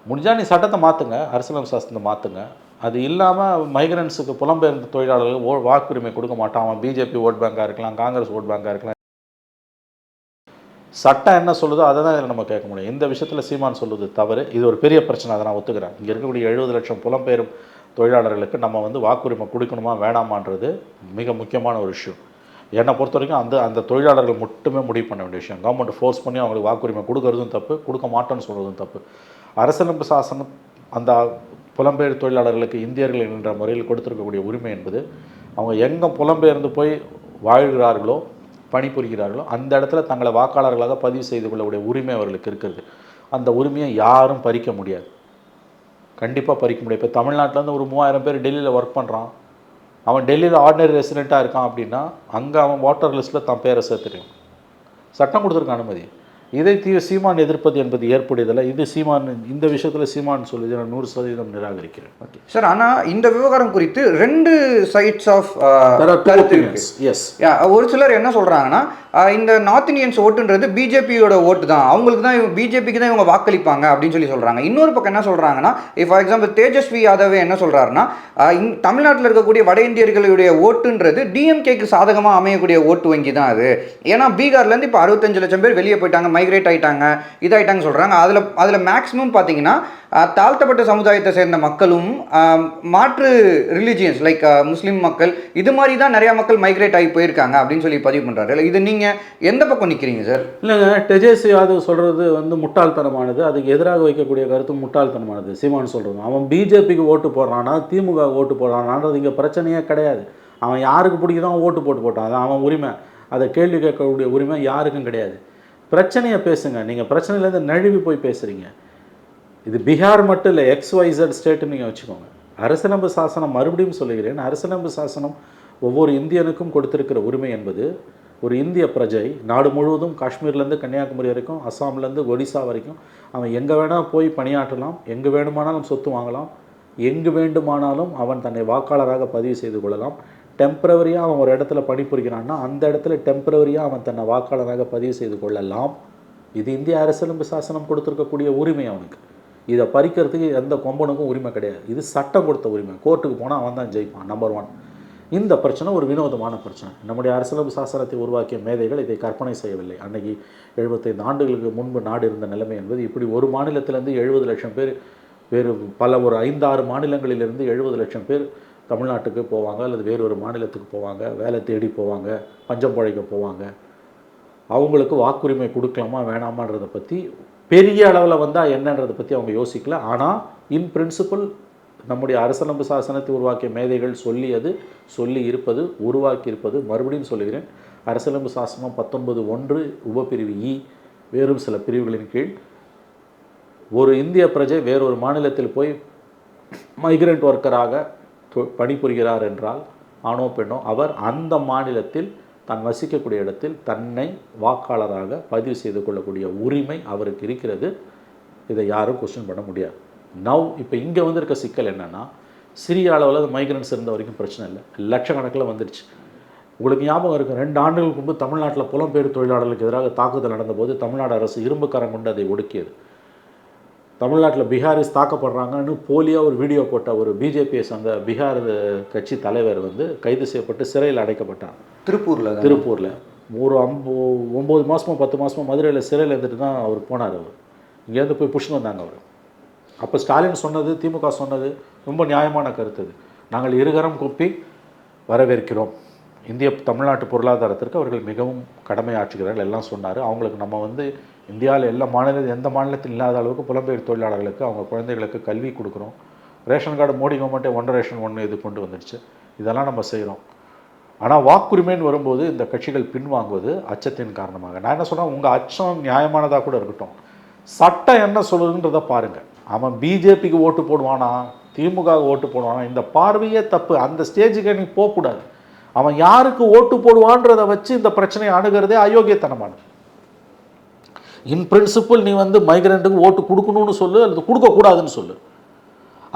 முடிஞ்சால் நீ சட்டத்தை மாற்றுங்க, அரசியலமைப்பு சாசனத்தை மாற்றுங்க. அது இல்லாமல் மைக்ரன்ஸுக்கு புலம்பெயர்ந்த தொழிலாளர்களுக்கு வாக்குரிமை கொடுக்க மாட்டான். அவன் பிஜேபி ஓட் பேங்காக இருக்கலாம், காங்கிரஸ் ஓட் பேங்காக இருக்கலாம். சட்டம் என்ன சொல்லுதோ அதை தான் இதில் நம்ம கேட்க முடியும். இந்த விஷயத்தில் சீமான் சொல்லுவது தவறு. இது ஒரு பெரிய பிரச்சனை, அதை நான் ஒத்துக்கிறேன். இங்கே இருக்கக்கூடிய 70 லட்சம் புலம்பெயரும் தொழிலாளர்களுக்கு நம்ம வாக்குரிமை கொடுக்கணுமா வேணாமான்றது மிக முக்கியமான ஒரு விஷயம். என்னை பொறுத்த வரைக்கும் அந்த தொழிலாளர்கள் மட்டுமே முடிவு பண்ண வேண்டிய விஷயம். கவர்மெண்ட் ஃபோர்ஸ் பண்ணி அவங்களுக்கு வாக்குரிமை கொடுக்கறதும் தப்பு, கொடுக்க மாட்டோன்னு சொல்கிறதும் தப்பு. அரசியலமைப்பு சாசனம் அந்த புலம்பெயர் தொழிலாளர்களுக்கு இந்தியர்கள் என்ற முறையில் கொடுத்துருக்கக்கூடிய உரிமை என்பது அவங்க எங்கே புலம்பெயர்ந்து போய் வாழ்கிறார்களோ பணிபுரிகிறார்களோ அந்த இடத்துல தங்களை வாக்காளர்களாக பதிவு செய்து கொள்ளக்கூடிய உரிமை அவர்களுக்கு இருக்கிறது. அந்த உரிமையை யாரும் பறிக்க முடியாது, கண்டிப்பாக பறிக்க முடியாது. இப்போ தமிழ்நாட்டிலேருந்து ஒரு 3000 பேர் டெல்லியில் ஒர்க் பண்ணுறான். அவன் டெல்லியில் ஆர்டினரி ரெசிடெண்ட்டாக இருக்கான் அப்படின்னா அங்கே அவன் வாட்டர் லிஸ்ட்டில் தான் பேரை சேர்த்துருக்கான். சட்டம் கொடுத்துருக்க அனுமதி. இதை சீமான் எதிர்ப்பது என்பது ஏற்புடையதில்லை. இது சீமான் இந்த விஷயத்தில் சீமான் சொல்லுது, நான் 100% நிராகரிக்கிறேன். ஓகே சார், ஆனால் இந்த விவகாரம் குறித்து 2 சைட்ஸ் ஆஃப் கருத்து இருக்கு. எஸ், ஒரு சிலர் என்ன சொல்கிறாங்கன்னா, இந்த நார்த் இந்தியன்ஸ் ஓட்டுன்றது பிஜேபியோட ஓட்டு தான், அவங்களுக்கு தான் பிஜேபிக்கு தான் இவங்க வாக்களிப்பாங்க அப்படின்னு சொல்கிறாங்க. இன்னொரு பக்கம் என்ன சொல்கிறாங்கன்னா, ஃபார் எக்ஸாம்பிள் தேஜஸ்வி யாதவ் என்ன சொல்கிறாருன்னா, தமிழ்நாட்டில் இருக்கக்கூடிய வட இந்தியர்களுடைய ஓட்டுன்றது டிஎம்கேக்கு சாதகமாக அமையக்கூடிய ஓட்டு வங்கி தான் அது. ஏன்னா பீகார்லேருந்து இப்போ 65 லட்சம் பேர் வெளியே போயிட்டாங்க, மைக்ரேட் ஆகிட்டாங்க, இதாகிட்டாங்க சொல்கிறாங்க. அதில் மேக்ஸிமம் பார்த்தீங்கன்னா தாழ்த்தப்பட்ட சமுதாயத்தை சேர்ந்த மக்களும் மாற்று ரிலிஜியன்ஸ் லைக் முஸ்லீம் மக்கள் இது மாதிரி தான் நிறையா மக்கள் மைக்ரேட் ஆகி போயிருக்காங்க அப்படின்னு சொல்லி பதிவு பண்ணுறாரு. இல்லை, இது நீங்கள் எந்த பக்கம் நிற்கிறீங்க சார்? இல்லைங்க, தேஜஸ்வி யாதவ் சொல்கிறது முட்டாள்தனமானது. அதுக்கு எதிராக வைக்கக்கூடிய கருத்து முட்டாள்தனமானது. சீமான் சொல்கிறது அவன் பிஜேபிக்கு ஓட்டு போடுறானா திமுக ஓட்டு போடுறானான்றது இங்கே பிரச்சனையே கிடையாது. அவன் யாருக்கு பிடிக்குதோ ஓட்டு போட்டான், அது அவன் உரிமை. அதை கேள்வி கேட்கக்கூடிய உரிமை யாருக்கும் கிடையாது. பிரச்சனையை பேசுங்க. நீங்கள் பிரச்சனையிலேருந்து நழுவி போய் பேசுகிறீங்க. இது பீகார் மட்டும் இல்லை, XYZ ஸ்டேட்டுன்னு நீங்கள் வச்சுக்கோங்க. அரசியலமைப்பு சாசனம், மறுபடியும் சொல்லுகிறேன், அரசியலமைப்பு சாசனம் ஒவ்வொரு இந்தியனுக்கும் கொடுத்திருக்கிற உரிமை என்பது ஒரு இந்திய பிரஜை நாடு முழுவதும் காஷ்மீர்லேருந்து கன்னியாகுமரி வரைக்கும், அஸ்ஸாம்லேருந்து ஒடிசா வரைக்கும் அவன் எங்கே வேணால் போய் பணியாற்றலாம், எங்கே வேண்டுமானாலும் சொத்து வாங்கலாம், எங்கு வேண்டுமானாலும் அவன் தன்னை வாக்காளராக பதிவு செய்து கொள்ளலாம். டெம்பரவரியாக அவன் ஒரு இடத்துல பணிபுரிகிறான்னா அந்த இடத்துல டெம்பரவரியாக அவன் தன்னை வாக்காளராக பதிவு செய்து கொள்ளலாம். இது இந்திய அரசியலமைப்பு சாசனம் கொடுத்துருக்கக்கூடிய உரிமை அவனுக்கு. இதை பறிக்கிறதுக்கு எந்த கொம்பனுக்கும் உரிமை கிடையாது. இது சட்டம் கொடுத்த உரிமை. கோர்ட்டுக்கு போனால் அவன் தான் ஜெயிப்பான். நம்பர் 1. இந்த பிரச்சனை ஒரு வினோதமான பிரச்சனை. நம்முடைய அரசியலமைப்பு சாசனத்தை உருவாக்கிய மேதைகள் இதை கற்பனை செய்யவில்லை. அன்றைக்கி 75 ஆண்டுகளுக்கு முன்பு நாடு இருந்த நிலைமை என்பது இப்படி ஒரு மாநிலத்திலேருந்து 70 லட்சம் பேர், வேறு பல ஒரு 5-6 மாநிலங்களிலிருந்து 70 லட்சம் பேர் தமிழ்நாட்டுக்கு போவாங்க, அல்லது வேறு ஒரு மாநிலத்துக்கு போவாங்க, வேலை தேடி போவாங்க, பஞ்சம் பழைக்க போவாங்க. அவங்களுக்கு வாக்குரிமை கொடுக்கலாமா வேணாமான்றதை பற்றி பெரிய அளவில் வந்தால் என்னன்றதை பற்றி அவங்க யோசிக்கல. ஆனால் இன் பிரின்சிபல் நம்முடைய அரசியலமைப்பு சாசனத்தை உருவாக்கிய மேதைகள் சொல்லி இருப்பது, உருவாக்கி இருப்பது, மறுபடியும் சொல்லுகிறேன், அரசியலமைப்பு சாசனம் 19(1) உபப்பிரிவு E வேறும் சில பிரிவுகளின் கீழ் ஒரு இந்திய பிரஜை வேறொரு மாநிலத்தில் போய் மைக்ரண்ட் ஒர்க்கராக பணிபுரிகிறார் என்றால், ஆணோ பெண்ணோ, அவர் அந்த மாநிலத்தில் தான் வசிக்கக்கூடிய இடத்தில் தன்னை வாக்காளராக பதிவு செய்து கொள்ளக்கூடிய உரிமை அவருக்கு இருக்கிறது. இதை யாரும் கொஸ்டின் பண்ண முடியாது. இப்போ இங்கே வந்திருக்க சிக்கல் என்னென்னா, சிறிய அளவில் மைக்ரன்ஸ் இருந்த வரைக்கும் பிரச்சனை இல்லை, லட்சக்கணக்கில் வந்துடுச்சு. உங்களுக்கு ஞாபகம் இருக்குது, 2 ஆண்டுகளுக்கு முன்பு தமிழ்நாட்டில் புலம்பெயர் தொழிலாளர்களுக்கு எதிராக தாக்குதல் நடந்தபோது தமிழ்நாடு அரசு இரும்பு கரம் கொண்டு அதை ஒடுக்கியது. தமிழ்நாட்டில் பீகாரிஸ் தாக்கப்படுறாங்கன்னு போலியாக ஒரு வீடியோ போட்ட ஒரு பிஜேபிஎஸ் அந்த பீகார் கட்சி தலைவர் கைது செய்யப்பட்டு சிறையில் அடைக்கப்பட்டார். திருப்பூரில் ஒரு 9 மாதமோ 10 மாதமோ மதுரையில் சிறையில் இருந்துட்டு தான் அவர் போனார். அவர் இங்கேருந்து போய் புஷ்ணு வந்தாங்க அவர். அப்போ ஸ்டாலின் சொன்னது, திமுக சொன்னது ரொம்ப நியாயமான கருத்து. நாங்கள் இருகரம் கூப்பி வரவேற்கிறோம். தமிழ்நாட்டு பொருளாதாரத்திற்கு அவர்கள் மிகவும் கடமையாற்றுகிறார்கள் எல்லாம் சொன்னார். அவங்களுக்கு நம்ம இந்தியாவில் எந்த மாநிலத்தில் இல்லாத அளவுக்கு புலம்பெயர் தொழிலாளர்களுக்கு அவங்க குழந்தைகளுக்கு கல்வி கொடுக்குறோம். ரேஷன் கார்டு மோடி கவர்மெண்ட்டே 1 ரேஷன் 1 இது கொண்டு வந்துடுச்சு. இதெல்லாம் நம்ம செய்கிறோம். ஆனால் வாக்குரிமைன்னு வரும்போது இந்த கட்சிகள் பின்வாங்குவது அச்சத்தின் காரணமாக. நான் என்ன சொன்னால், உங்கள் அச்சம் நியாயமானதாக கூட இருக்கட்டும், சட்டம் என்ன சொல்லுதுன்றதை பாருங்கள். அவன் பிஜேபிக்கு ஓட்டு போடுவானா, திமுக ஓட்டு போடுவானா, இந்த பார்வையே தப்பு. அந்த ஸ்டேஜுக்கு நீ போகக்கூடாது. அவன் யாருக்கு ஓட்டு போடுவான்றதை வச்சு இந்த பிரச்சனையை அணுகிறதே அயோக்கியத்தனமானது. இன் பிரின்சிபல் நீ மைக்ரண்ட்டுக்கு ஓட்டு கொடுக்கணும்னு சொல்லு, அல்லது கொடுக்கக்கூடாதுன்னு சொல்லு.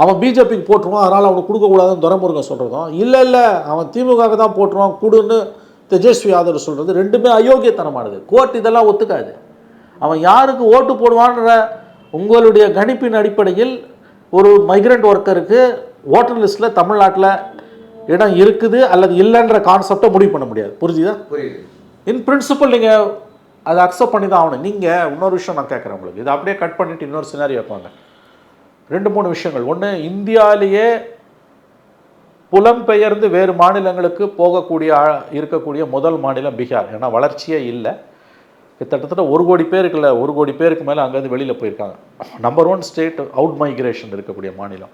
அவன் பிஜேபிக்கு போட்டுருவான், அதனால் அவனுக்கு கொடுக்கக்கூடாதுன்னு துரைமுருகன் சொல்கிறதும், இல்லை அவன் திமுக தான் போட்டுருவான் கொடுன்னு தேஜஸ்வி யாதவ் சொல்கிறது, ரெண்டுமே அயோக்கியத்தனமானது. கோர்ட் இதெல்லாம் ஒத்துக்காது. அவன் யாருக்கு ஓட்டு போடுவான்ற உங்களுடைய கணிப்பின் அடிப்படையில் ஒரு மைக்ரண்ட் ஒர்க்கருக்கு ஓட்டர் லிஸ்ட்டில் தமிழ்நாட்டில் இடம் இருக்குது அல்லது இல்லைன்ற கான்செப்டை முடிவு பண்ண முடியாது. புரிஞ்சுதா? இன் பிரின்சிபல் நீங்கள் அதை அக்செப்ட் பண்ணி தான் ஆகணும். நீங்கள் இன்னொரு விஷயம் நான் கேட்குறேன் உங்களுக்கு, இதை அப்படியே கட் பண்ணிவிட்டு இன்னொரு சினாரி வைப்பாங்க. 2-3 விஷயங்கள். ஒன்று, இந்தியாவிலேயே புலம்பெயர்ந்து வேறு மாநிலங்களுக்கு இருக்கக்கூடிய முதல் மாநிலம் பீகார். ஏன்னா வளர்ச்சியே இல்லை. கிட்டத்தட்ட 1 கோடி பேர் இருக்குல்ல, 1 கோடி பேருக்கு மேலே அங்கேருந்து வெளியில் போயிருக்காங்க. நம்பர் 1 ஸ்டேட் அவுட் மைக்ரேஷன் இருக்கக்கூடிய மாநிலம்.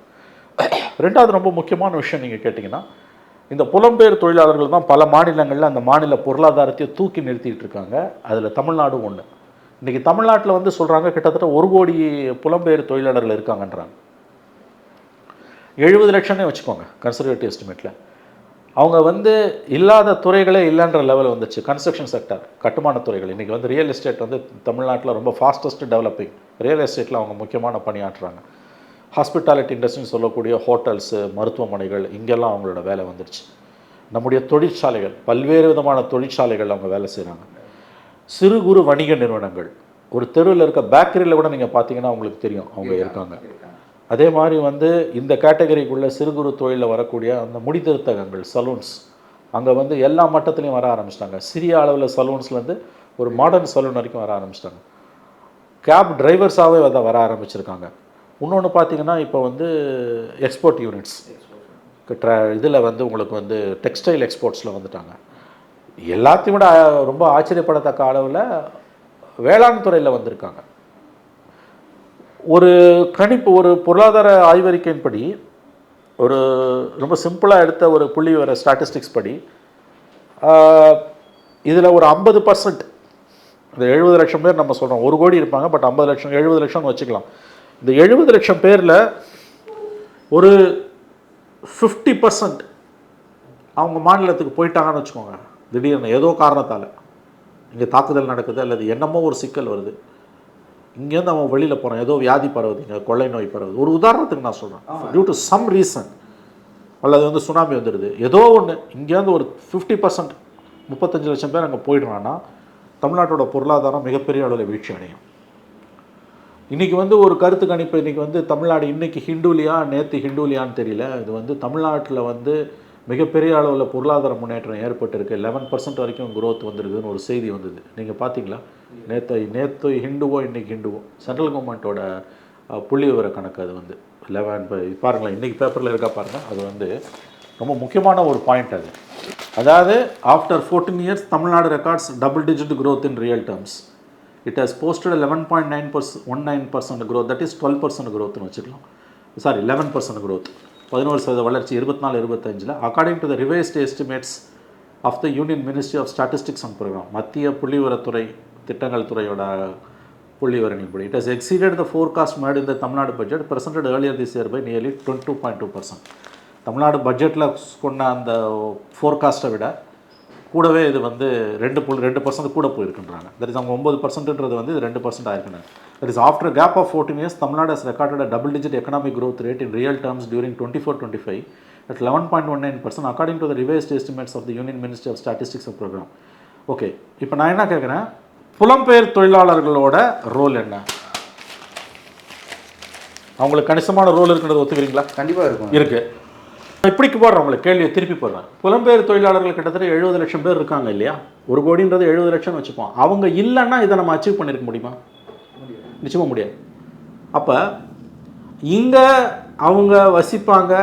2வது ரொம்ப முக்கியமான விஷயம் நீங்கள் கேட்டிங்கன்னா, இந்த புலம்பெயர் தொழிலாளர்கள் தான் பல மாநிலங்களில் அந்த மாநில பொருளாதாரத்தையே தூக்கி நிறுத்திட்டு இருக்காங்க. அதில் தமிழ்நாடும் ஒன்று. இன்றைக்கி தமிழ்நாட்டில் சொல்கிறாங்க கிட்டத்தட்ட 1 கோடி புலம்பெயர் தொழிலாளர்கள் இருக்காங்கன்றாங்க. 70 லட்சம்னே வச்சுக்கோங்க கன்சர்வேட்டிவ் எஸ்டிமேட்டில். அவங்க இல்லாத துறைகளே இல்லைன்ற லெவல் வந்துச்சு. கன்ஸ்ட்ரக்ஷன் செக்டர், கட்டுமான துறைகள். இன்றைக்கி ரியல் எஸ்டேட் தமிழ்நாட்டில் ரொம்ப ஃபாஸ்டஸ்ட் டெவலப்பிங். ரியல் எஸ்டேட்டில் அவங்க முக்கியமான பணியாற்றுறாங்க. ஹாஸ்பிட்டாலிட்டி இண்டஸ்ட்ரின்னு சொல்லக்கூடிய ஹோட்டல்ஸு, மருத்துவமனைகள், இங்கெல்லாம் அவங்களோட வேலை வந்துடுச்சு. நம்முடைய தொழிற்சாலைகள், பல்வேறு விதமான தொழிற்சாலைகள் அவங்க வேலை செய்கிறாங்க. சிறு குறு வணிக நிறுவனங்கள், ஒரு தெருவில் இருக்க பேக்கரியில் கூட நீங்கள் பார்த்தீங்கன்னா அவங்களுக்கு தெரியும் அவங்க இருக்காங்க. அதே மாதிரி இந்த கேட்டகரிக்குள்ளே சிறு குறு தொழிலில் வரக்கூடிய அந்த முடித்திருத்தகங்கள், சலூன்ஸ், அங்கே எல்லா மட்டத்துலேயும் வர ஆரம்பிச்சிட்டாங்க. சிறிய அளவில் சலூன்ஸ்லேருந்து ஒரு மாடர்ன் சலூன் வரைக்கும் வர ஆரம்பிச்சிட்டாங்க. கேப் டிரைவர்ஸாகவே வர ஆரம்பிச்சிருக்காங்க. இன்னொன்று பார்த்தீங்கன்னா இப்போ எக்ஸ்போர்ட் யூனிட்ஸ் இதில் உங்களுக்கு டெக்ஸ்டைல் எக்ஸ்போர்ட்ஸில் வந்துட்டாங்க. எல்லாத்தையும் விட ரொம்ப ஆச்சரியப்படத்தக்க அளவில் வேளாண் துறையில் வந்திருக்காங்க. ஒரு கணிப்பு, ஒரு பொருளாதார ஆய்வறிக்கையின்படி, ஒரு ரொம்ப சிம்பிளாக எடுத்த ஒரு புள்ளி வர ஸ்டாட்டிஸ்டிக்ஸ் படி, இதில் ஒரு 50%, இந்த 70 லட்சம் பேர் நம்ம சொல்கிறோம், 1 கோடி இருப்பாங்க, பட் 50 லட்சம் 70 லட்சம்னு வச்சுக்கலாம். இந்த 70 லட்சம் பேரில் ஒரு 50% அவங்க மாநிலத்துக்கு போயிட்டாங்கன்னு வச்சுக்கோங்க. திடீர்னு ஏதோ காரணத்தால் இங்கே தாக்குதல் நடக்குது அல்லது என்னமோ ஒரு சிக்கல் வருது, இங்கேருந்து அவன் வெளியில் போகிறான், ஏதோ வியாதி பரவுது, இங்கே கொள்ளை நோய் பரவுது. ஒரு உதாரணத்துக்கு நான் சொல்கிறேன், டியூ டு சம் ரீசன், அல்லது சுனாமி வந்துடுது, ஏதோ ஒன்று, இங்கேருந்து ஒரு 50%, 35 லட்சம் பேர் அங்கே போயிடுறான்னா தமிழ்நாட்டோட பொருளாதாரம் மிகப்பெரிய அளவில் வீழ்ச்சி அடையும். இன்றைக்கி வந்து ஒரு கருத்து கணிப்பு, இன்றைக்கி வந்து தமிழ்நாடு இன்றைக்கி ஹிந்துலியா நேற்று ஹிந்துலியான்னு தெரியல, இது வந்து தமிழ்நாட்டில் வந்து மிகப்பெரிய அளவில் பொருளாதார முன்னேற்றம் ஏற்பட்டிருக்கு, 11% வரைக்கும் growth வந்திருக்குதுன்னு ஒரு செய்தி வந்தது. நீங்கள் பார்த்தீங்களா? நேற்று ஹிந்துவோ இன்றைக்கி ஹிந்துவோ சென்ட்ரல் கவர்மெண்ட்டோட புள்ளி விவர கணக்கு. அது வந்து 11 பாருங்களேன், இன்றைக்கி பேப்பரில் இருக்கா பாருங்கள். அது வந்து ரொம்ப முக்கியமான ஒரு பாயிண்ட் அது. அதாவது after 14 years Tamil Nadu records double-digit growth in real terms. It has posted 11.19% growth, that is 12% growthனு வச்சுக்கலாம். சாரி 11% growth, 11% வளர்ச்சி 24-25. According to the revised estimates of the union ministry of statistics and programme, மத்திய புள்ளிவிவரத்துறை திட்டங்கள் துறையோட புள்ளிவிவரங்களின்படி, it has exceeded the forecast made in the Tamil Nadu budget presented earlier this year by nearly 22.2%. Tamil Nadu பட்ஜெட்டில் கொண்ட அந்த ஃபோர்காஸ்ட்டை விட கூடவே இது வந்து 2% கூட போயிருக்குன்றாங்க. தட் இஸ் அவங்க 9%ன்றது வந்து 2% ஆயிருக்குனாங்க. That is after gap of 14 years Tamil Nadu has recorded a double-digit economic growth rate in real terms during 24-25 at 11.19% according to the revised estimates of the Union Ministry of Statistics and Program. Okay, இப்போ நான் என்ன கேட்குறேன், புலம்பெயர் தொழிலாளர்களோட role என்ன? அவங்களுக்கு கணிசமான role இருக்குன்றதை ஒத்துக்கிறீங்களா? கண்டிப்பாக இருக்கும். இருக்குது. இப்படிக்கு போடுறேன், உங்களுக்கு கேள்வியை திருப்பி போடுறேன். புலம்பெயர் தொழிலாளர்கள் கிட்டத்தட்ட 70 லட்சம் பேர் இருக்காங்க இல்லையா? 1 கோடின்றது 70 லட்சம்னு வச்சுப்போம். அவங்க இல்லைன்னா இதை நம்ம அச்சீவ் பண்ணியிருக்க முடியுமா? நிச்சயமாக முடியாது. அப்போ இங்கே அவங்க வசிப்பாங்க,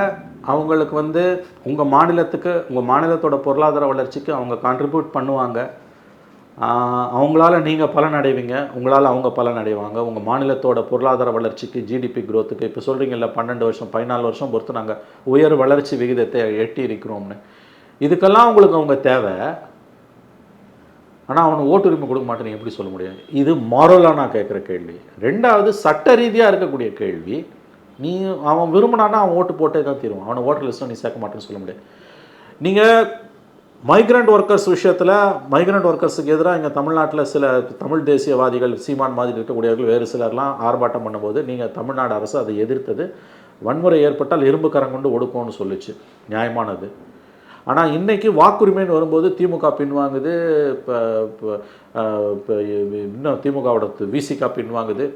அவங்களுக்கு வந்து உங்கள் மாநிலத்துக்கு, உங்கள் மாநிலத்தோட பொருளாதார வளர்ச்சிக்கு அவங்க கான்ட்ரிபியூட் பண்ணுவாங்க. அவங்களால நீங்கள் பலன் அடைவீங்க, உங்களால் அவங்க பலன் அடைவாங்க. உங்கள் மாநிலத்தோட பொருளாதார வளர்ச்சிக்கு, ஜிடிபி growthக்கு, இப்போ சொல்கிறீங்கல்ல 12 வருஷம் 14 வருஷம் பொறுத்து நாங்கள் உயர் வளர்ச்சி விகிதத்தை எட்டி இருக்கிறோம்னு, இதுக்கெல்லாம் உங்களுக்கு அவங்க தேவை. ஆனால் அவனுக்கு ஓட்டுரிமை கொடுக்க மாட்டேன்னு எப்படி சொல்ல முடியும்? இது மாரலாக நான் கேட்குற கேள்வி. ரெண்டாவது சட்ட ரீதியாக இருக்கக்கூடிய கேள்வி. நீ அவன் விரும்பினான்னா அவன் ஓட்டு போட்டே தான் தீருவான். அவனை ஓட்டர் லிஸ்ட்டில் நீ சேர்க்க மாட்டேன்னு சொல்ல முடியாது. நீங்கள் மைக்ரண்ட் ஒர்க்கர்ஸ் விஷயத்தில், மைக்ரண்ட் ஒர்க்கர்ஸுக்கு எதிராக இங்கே தமிழ்நாட்டில் சில தமிழ் தேசியவாதிகள், சீமான் மாதிரி இருக்கக்கூடியவர்கள், வேறு சிலர்லாம் ஆர்ப்பாட்டம் பண்ணும்போது நீங்கள் தமிழ்நாடு அரசு அதை எதிர்த்தது. வன்முறை ஏற்பட்டால் இரும்பு கரம் கொண்டு ஒடுக்கும்னு சொல்லிச்சு, நியாயமானது. ஆனால் இன்றைக்கி வாக்குரிமைன்னு வரும்போது திமுக பின்வாங்குது, இப்போ இன்னும் திமுகவோட விசிகா பின்வாங்குது.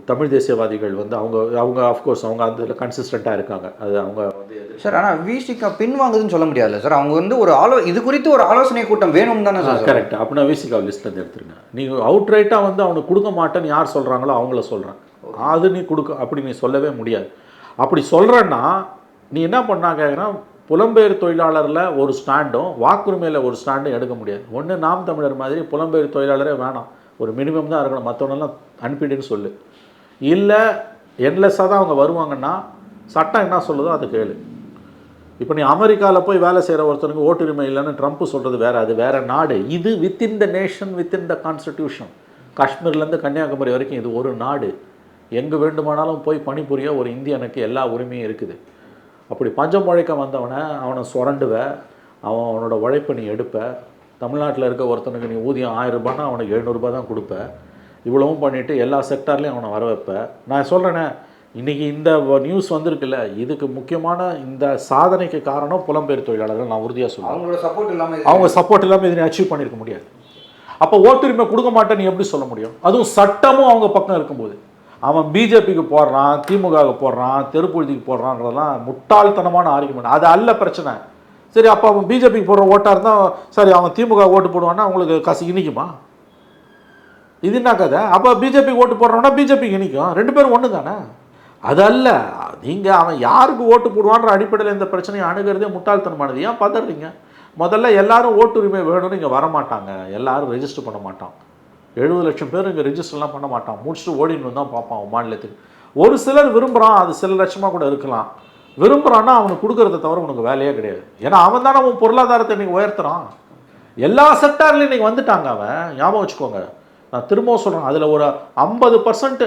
தமிழ் தேசியவாதிகள் வந்து அவங்க ஆஃப்கோர்ஸ் அவங்க அதில் கன்சிஸ்டண்ட்டாக இருக்காங்க. அது அவங்க வந்து சார், ஆனால் விசிகா பின்வாங்குதுன்னு சொல்ல முடியாதுல்ல சார். அவங்க வந்து ஒரு இது குறித்து ஒரு ஆலோசனை கூட்டம் வேணும் தானே சார்? கரெக்ட். அப்படின்னா விசிகா லிஸ்ட்டில் எடுத்துருங்க. நீங்கள் அவுட் ரைட்டாக வந்து அவனுக்கு கொடுக்க மாட்டேன்னு யார் சொல்கிறாங்களோ அவங்கள சொல்கிறேன். அது நீ கொடுக்க அப்படி நீ சொல்லவே முடியாது. அப்படி சொல்கிறேன்னா நீ என்ன பண்ணா கேட்குறான், புலம்பெயர் தொழிலாளரில் ஒரு ஸ்டாண்டும் வாக்குரிமையில் ஒரு ஸ்டாண்டும் எடுக்க முடியாது. ஒன்று நாம் தமிழர் மாதிரி புலம்பெயர் தொழிலாளரே வேணாம், ஒரு மினிமம் தான் இருக்கணும், மற்றவனெல்லாம் அனுப்பிடுன்னு சொல்லு. இல்லை என்லெஸ்ஸாக தான் அவங்க வருவாங்கன்னா சட்டம் என்ன சொல்லுதோ அதை கேளு. இப்போ நீ அமெரிக்காவில் போய் வேலை செய்கிற ஒருத்தனுக்கு ஓட்டுரிமை இல்லைன்னு ட்ரம்ப் சொல்கிறது வேறு, அது வேறு நாடு. இது within the nation, within the constitution. காஷ்மீர்லேருந்து கன்னியாகுமரி வரைக்கும் இது ஒரு நாடு. எங்கே வேண்டுமானாலும் போய் பணிபுரிய ஒரு இந்தியனுக்கு எல்லா உரிமையும் இருக்குது. அப்படி பஞ்சம் உழைக்க வந்தவனை அவனை சுரண்டுவ, அவனோட உழைப்பை நீ எடுப்ப. தமிழ்நாட்டில் இருக்க ஒருத்தனுக்கு நீ ஊதியம் 1000 ரூபாய்னா அவனுக்கு 700 ரூபாய் தான் கொடுப்ப. இவ்வளவும் பண்ணிவிட்டு எல்லா செக்டார்லேயும் அவனை வர வைப்ப. நான் சொல்கிறேனே, இன்றைக்கி இந்த நியூஸ் வந்திருக்குல்ல, இதுக்கு முக்கியமான இந்த சாதனைக்கு காரணம் புலம்பெயர் தொழிலாளர்கள். நான் உறுதியாக சொல்லுவேன். அவங்களோட சப்போர்ட் இல்லாமல், அவங்க சப்போர்ட் இல்லாமல் இதை அச்சீவ் பண்ணியிருக்க முடியாது. அப்போ ஓட்டுரிமை கொடுக்க மாட்டேன்னு நீ எப்படி சொல்ல முடியும்? அதுவும் சட்டமும் அவங்க பக்கம் இருக்கும்போது. அவன் பிஜேபிக்கு போடுறான், திமுகவுக்கு போடுறான், தெருப்பொழுதிக்கு போடுறான்றதெல்லாம் முட்டாள்தனமான ஆர்குமெண்ட். அது அல்ல பிரச்சனை. சரி, அப்போ அவன் பிஜேபிக்கு போடுற ஓட்டாக இருந்தால் சரி, அவன் திமுக ஓட்டு போடுவான்னா அவங்களுக்கு காசு இனிக்குமா? இது என்ன கதை? அப்போ பிஜேபிக்கு ஓட்டு போடுறோன்னா பிஜேபிக்கு இனிக்கும், 2 பேரும் ஒன்று தானே. அது அல்ல. நீங்கள் அவன் யாருக்கு ஓட்டு போடுவான்ற அடிப்படையில் இந்த பிரச்சனையை அணுகிறதே முட்டாள்தனமானது. ஏன் பதறீங்க? முதல்ல எல்லாரும் ஓட்டுரிமை வேணும்னு இங்கே வரமாட்டாங்க, எல்லாரும் ரெஜிஸ்டர் பண்ண மாட்டான். 70 லட்சம் பேர் இங்கே ரெஜிஸ்டர்லாம் பண்ண மாட்டான், முடிச்சுட்டு ஓடின்னு தான் பார்ப்பான் மாநிலத்துக்கு. ஒரு சிலர் விரும்புகிறான், அது சில லட்சமாக கூட இருக்கலாம். விரும்புகிறான்னா அவனுக்கு கொடுக்கறத தவிர உனக்கு வேலையே கிடையாது. ஏன்னா அவன் தானே அவன் பொருளாதாரத்தை இன்றைக்கி உயர்த்துறான். எல்லா செக்டார்லையும் இன்றைக்கி வந்துட்டாங்க அவன். ஞாபகம் வச்சுக்கோங்க, நான் திரும்பவும் சொல்கிறேன். அதில் ஒரு 50%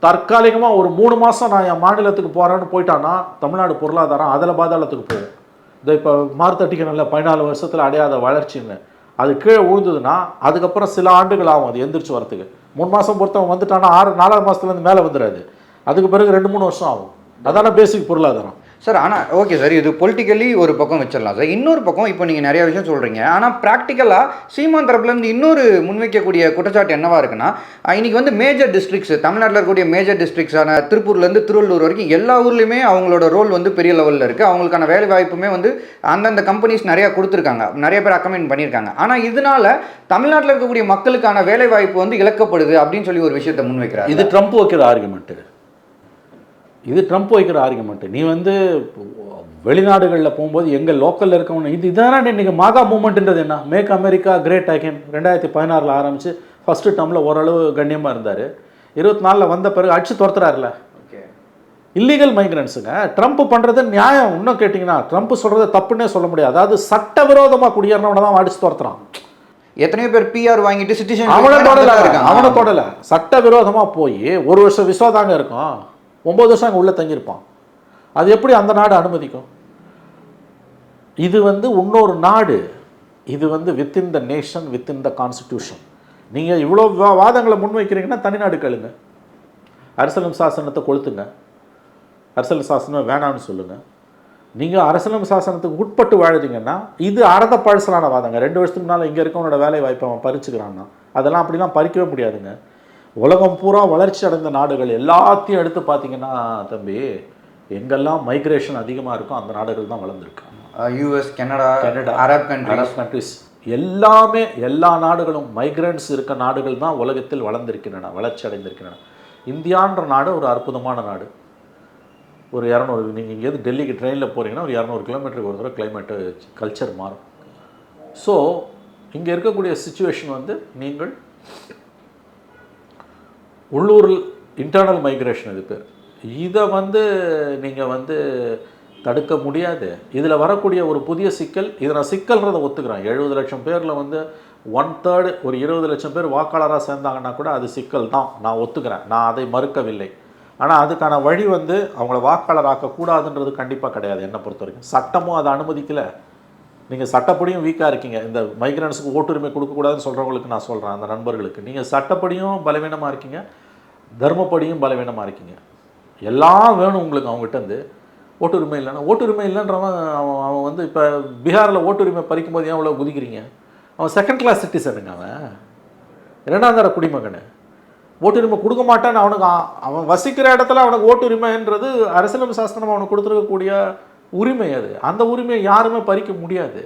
தற்காலிகமாக ஒரு 3 மாதம் நான் என் மாநிலத்துக்கு போகிறேன்னு போயிட்டான்னா தமிழ்நாடு பொருளாதாரம் அதில் பாதாளத்துக்கு போகும். இந்த இப்போ மார்த்தட்டிக்கணும்ல 14 வருஷத்தில் அடையாத வளர்ச்சின்னு, அது கீழே விழுந்ததுன்னா அதுக்கப்புறம் சில ஆண்டுகள் ஆகும் அது எந்திரிச்சு வரத்துக்கு. 3 மாதம் பொறுத்தவன் வந்துட்டான்னா 4 மாதத்துலேருந்து மேலே வந்துடாது. அதுக்கு பிறகு 2-3 வருஷம் ஆகும். அதான பேசிக் பொருளாதாரம். சார் ஆனால் ஓகே சார், இது பொலிட்டிக்கலி ஒரு பக்கம் வச்சிடலாம் சார். இன்னொரு பக்கம் இப்போ நீங்கள் நிறைய விஷயம் சொல்கிறீங்க, ஆனால் ப்ராக்டிக்கலாக சீமான் தரப்புலேருந்து இன்னொரு முன்வைக்கக்கூடிய குற்றச்சாட்டு என்னவா இருக்குன்னா, இன்னைக்கு வந்து மேஜர் டிஸ்ட்ரிக்ஸ், தமிழ்நாட்டில் இருக்கக்கூடிய மேஜர் டிஸ்ட்ரிக்ஸான திருப்பூர்லேருந்து திருவள்ளூர் வரைக்கும் எல்லா ஊர்லேயுமே அவங்களோட ரோல் வந்து பெரிய லெவலில் இருக்குது. அவங்களுக்கான வேலை வாய்ப்புமே வந்து அந்தந்த கம்பெனிஸ் நிறையா கொடுத்துருக்காங்க, நிறைய பேர் அக்கமெண்ட் பண்ணியிருக்காங்க. ஆனால் இதனால தமிழ்நாட்டில் இருக்கக்கூடிய மக்களுக்கான வேலை வாய்ப்பு வந்து இழக்கப்படுது அப்படின்னு சொல்லி ஒரு விஷயத்தை முன்வைக்கிறார். இது ட்ரம்ப் வைக்கிற ஆர்குமெண்ட்டு. நீ வந்து வெளிநாடுகளில் போகும்போது எங்கள் லோக்கலில் இருக்கவங்க இதுதானே இன்றைக்கி மாகா மூமெண்ட்டுன்றது என்ன? மேக் அமெரிக்கா கிரேட் அகைன் 2016 ஆரம்பித்து ஃபஸ்ட்டு டேர்மில் ஓரளவு கண்ணியமாக இருந்தார். 24 வந்த பிறகு அடிச்சு துரத்துறாருல. இல்லீகல் மைக்ரன்ஸுங்க. ட்ரம்ப் பண்ணுறது நியாயம். இன்னும் கேட்டிங்கன்னா ட்ரம்ப் சொல்கிறது தப்புன்னே சொல்ல முடியாது. அதாவது சட்டவிரோதமாக குடியேறவனை தான் அடிச்சு துரத்துறான். எத்தனையோ பேர் பிஆர் வாங்கிட்டு சிட்டிசன் அவனை தொடலை. சட்டவிரோதமாக போய் 1 வருஷம் விசா தாங்க இருக்கும், 9 வருஷம் அங்கே உள்ளே தங்கியிருப்பான். அது எப்படி அந்த நாடு அனுமதிக்கும்? இது வந்து இன்னொரு நாடு. இது வந்து within the nation, within the constitution. நீங்கள் இவ்வளோ வாதங்களை முன்வைக்கிறீங்கன்னா தனிநாடு கேளுங்க. அரசியலம் சாசனத்தை கொளுத்துங்க, அரசியல் சாசனம் வேணான்னு சொல்லுங்கள். நீங்கள் அரசியலம் சாசனத்துக்கு உட்பட்டு வாழுறீங்கன்னா இது அறத பழசலான வாதங்க. 2 வருஷத்துக்கு முன்னால் இங்கே இருக்கவனோட வேலை வாய்ப்பை அவன் பறிச்சுக்கிறான்னா அதெல்லாம் அப்படிலாம் பறிக்கவே முடியாதுங்க. உலகம் பூரா வளர்ச்சி அடைந்த நாடுகள் எல்லாத்தையும் எடுத்து பார்த்தீங்கன்னா தம்பி, எங்கெல்லாம் மைக்ரேஷன் அதிகமாக இருக்கும் அந்த நாடுகள் தான் வளர்ந்துருக்கு. யூஎஸ், கனடா, அரப் கண்ட்ரிஸ் எல்லாமே, எல்லா நாடுகளும் மைக்ரண்ட்ஸ் இருக்க நாடுகள் தான் உலகத்தில் வளர்ந்திருக்கின்றன, வளர்ச்சி அடைந்திருக்கின்றன. இந்தியான்ற நாடு ஒரு அற்புதமான நாடு. ஒரு 200, நீங்கள் இங்கேருந்து டெல்லிக்கு ட்ரெயினில் போகிறீங்கன்னா ஒரு 200 கிலோமீட்டருக்கு ஒரு தடவை கிளைமேட்டு கல்ச்சர் மாறும். ஸோ இங்கே இருக்கக்கூடிய சிச்சுவேஷன் வந்து நீங்கள் உள்ளூரில் இன்டர்னல் மைக்ரேஷன் இது பேர். இதை வந்து நீங்கள் வந்து தடுக்க முடியாது. இதில் வரக்கூடிய ஒரு புதிய சிக்கல், இதை நான் சிக்கல்ன்றதை ஒத்துக்கிறேன். 70 லட்சம் பேரில் வந்து 1/3 ஒரு 20 லட்சம் பேர் வாக்காளராக சேர்ந்தாங்கன்னா கூட அது சிக்கல் தான், நான் ஒத்துக்கிறேன், நான் அதை மறுக்கவில்லை. ஆனால் அதுக்கான வழி வந்து அவங்கள வாக்காளராக்கக்கூடாதுன்றது கண்டிப்பாக கிடையாது. என்னை பொறுத்த வரைக்கும் சட்டமும் அதை அனுமதிக்கலை. நீங்கள் சட்டப்படியும் வீக்காக இருக்கீங்க. இந்த மைக்ரன்ஸுக்கு ஓட்டுரிமை கொடுக்கக்கூடாதுன்னு சொல்கிறவங்களுக்கு நான் சொல்கிறேன், அந்த நண்பர்களுக்கு, நீங்கள் சட்டப்படியும் பலவீனமாக இருக்கீங்க, தர்மப்படியும் பலவீனமாக இருக்கீங்க. எல்லாம் வேணும் உங்களுக்கு அவங்ககிட்டருந்து. ஓட்டுரிமை இல்லைன்றவன் அவன் வந்து இப்போ பீகாரில் ஓட்டுரிமை பறிக்கும் போது ஏன் அவ்வளோ குதிக்கிறீங்க? அவன் 2nd கிளாஸ் சிட்டிசனுங்க, அவன் 2ஆம் தர குடிமகன். ஓட்டுரிமை கொடுக்க மாட்டான்னு அவனுக்கு அவன் வசிக்கிற இடத்துல அவனுக்கு ஓட்டுரிமைன்றது அரசியலமைப்பு சாசனம் அவனுக்கு கொடுத்துருக்கக்கூடிய உரிமை. அது அந்த உரிமையை யாருமே பறிக்க முடியாது.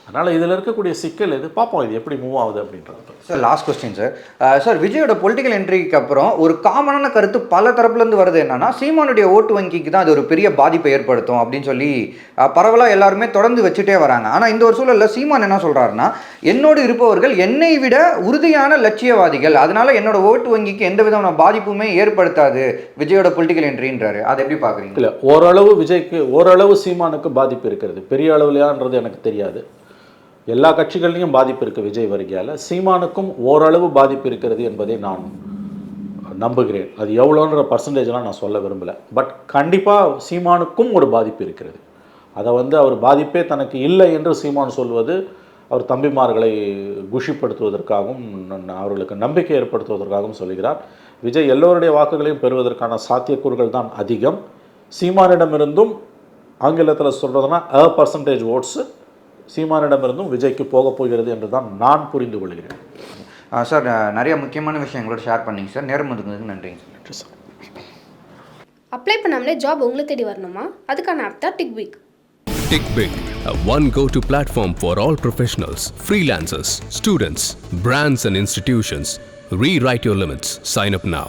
அதனால் இதில் இருக்கக்கூடிய சிக்கல் எது பார்ப்போம், இது எப்படி மூவ் ஆகுது அப்படின்றது. Sir last question sir. Sir விஜயோட பொலிட்டிக்கல் என்ட்ரிக்கு அப்புறம் ஒரு காமனான கருத்து பல தரப்புலேருந்து வருது என்னன்னா, சீமானுடைய ஓட்டு வங்கிக்கு தான் அது ஒரு பெரிய பாதிப்பை ஏற்படுத்தும் அப்படின்னு சொல்லி பரவலாக எல்லாருமே தொடர்ந்து வச்சுட்டே வராங்க. ஆனால் இந்த ஒரு சூழலில் சீமான் என்ன சொல்கிறாருன்னா, என்னோடு இருப்பவர்கள் என்னை விட உறுதியான லட்சியவாதிகள், அதனால என்னோட ஓட்டு வங்கிக்கு எந்த விதமான பாதிப்புமே ஏற்படுத்தாது விஜயோட பொலிட்டிக்கல் என்ட்ரின்றாரு. அதை எப்படி பார்க்குறீங்க? இல்லை, ஓரளவு விஜய்க்கு, ஓரளவு சீமானுக்கு பாதிப்பு இருக்கிறது. பெரிய அளவுலையான்றது எனக்கு தெரியாது. எல்லா கட்சிகள்லையும் பாதிப்பு இருக்குது விஜய் வருகையால். சீமானுக்கும் ஓரளவு பாதிப்பு இருக்கிறது என்பதை நான் நம்புகிறேன். அது எவ்வளோன்ற பர்சன்டேஜ்லாம் நான் சொல்ல விரும்பலை. பட் கண்டிப்பாக சீமானுக்கும் ஒரு பாதிப்பு இருக்கிறது. அதை வந்து அவர் பாதிப்பே தனக்கு இல்லை என்று சீமான் சொல்வது அவர் தம்பிமார்களை குஷிப்படுத்துவதற்காகவும் அவர்களுக்கு நம்பிக்கை ஏற்படுத்துவதற்காகவும் சொல்கிறார். விஜய் எல்லோருடைய வாக்குகளையும் பெறுவதற்கான சாத்தியக்கூறுகள் தான் அதிகம். சீமானிடமிருந்தும் ஆங்கிலத்தில் சொல்கிறதுனா % ஓட்ஸு சீமானிடமிருந்தும் விஜய்க்கு போக போகிறது என்று தான் நான் புரிந்து கொள்கிறேன். சார் நிறைய முக்கியமான விஷயங்களோட ஷேர் பண்ணிங்க சார். நேரம் ஒதுக்குனதுக்கு நன்றிங்க சார். நன்றி சார். அப்ளை பண்ணாமலே ஜாப் உங்களை தேடி வரணுமா? அதுக்கான ஆப் தான் டிக்பிக். TickBig, a one go-to platform for all professionals, freelancers, students, brands and institutions. Rewrite your limits. Sign up now.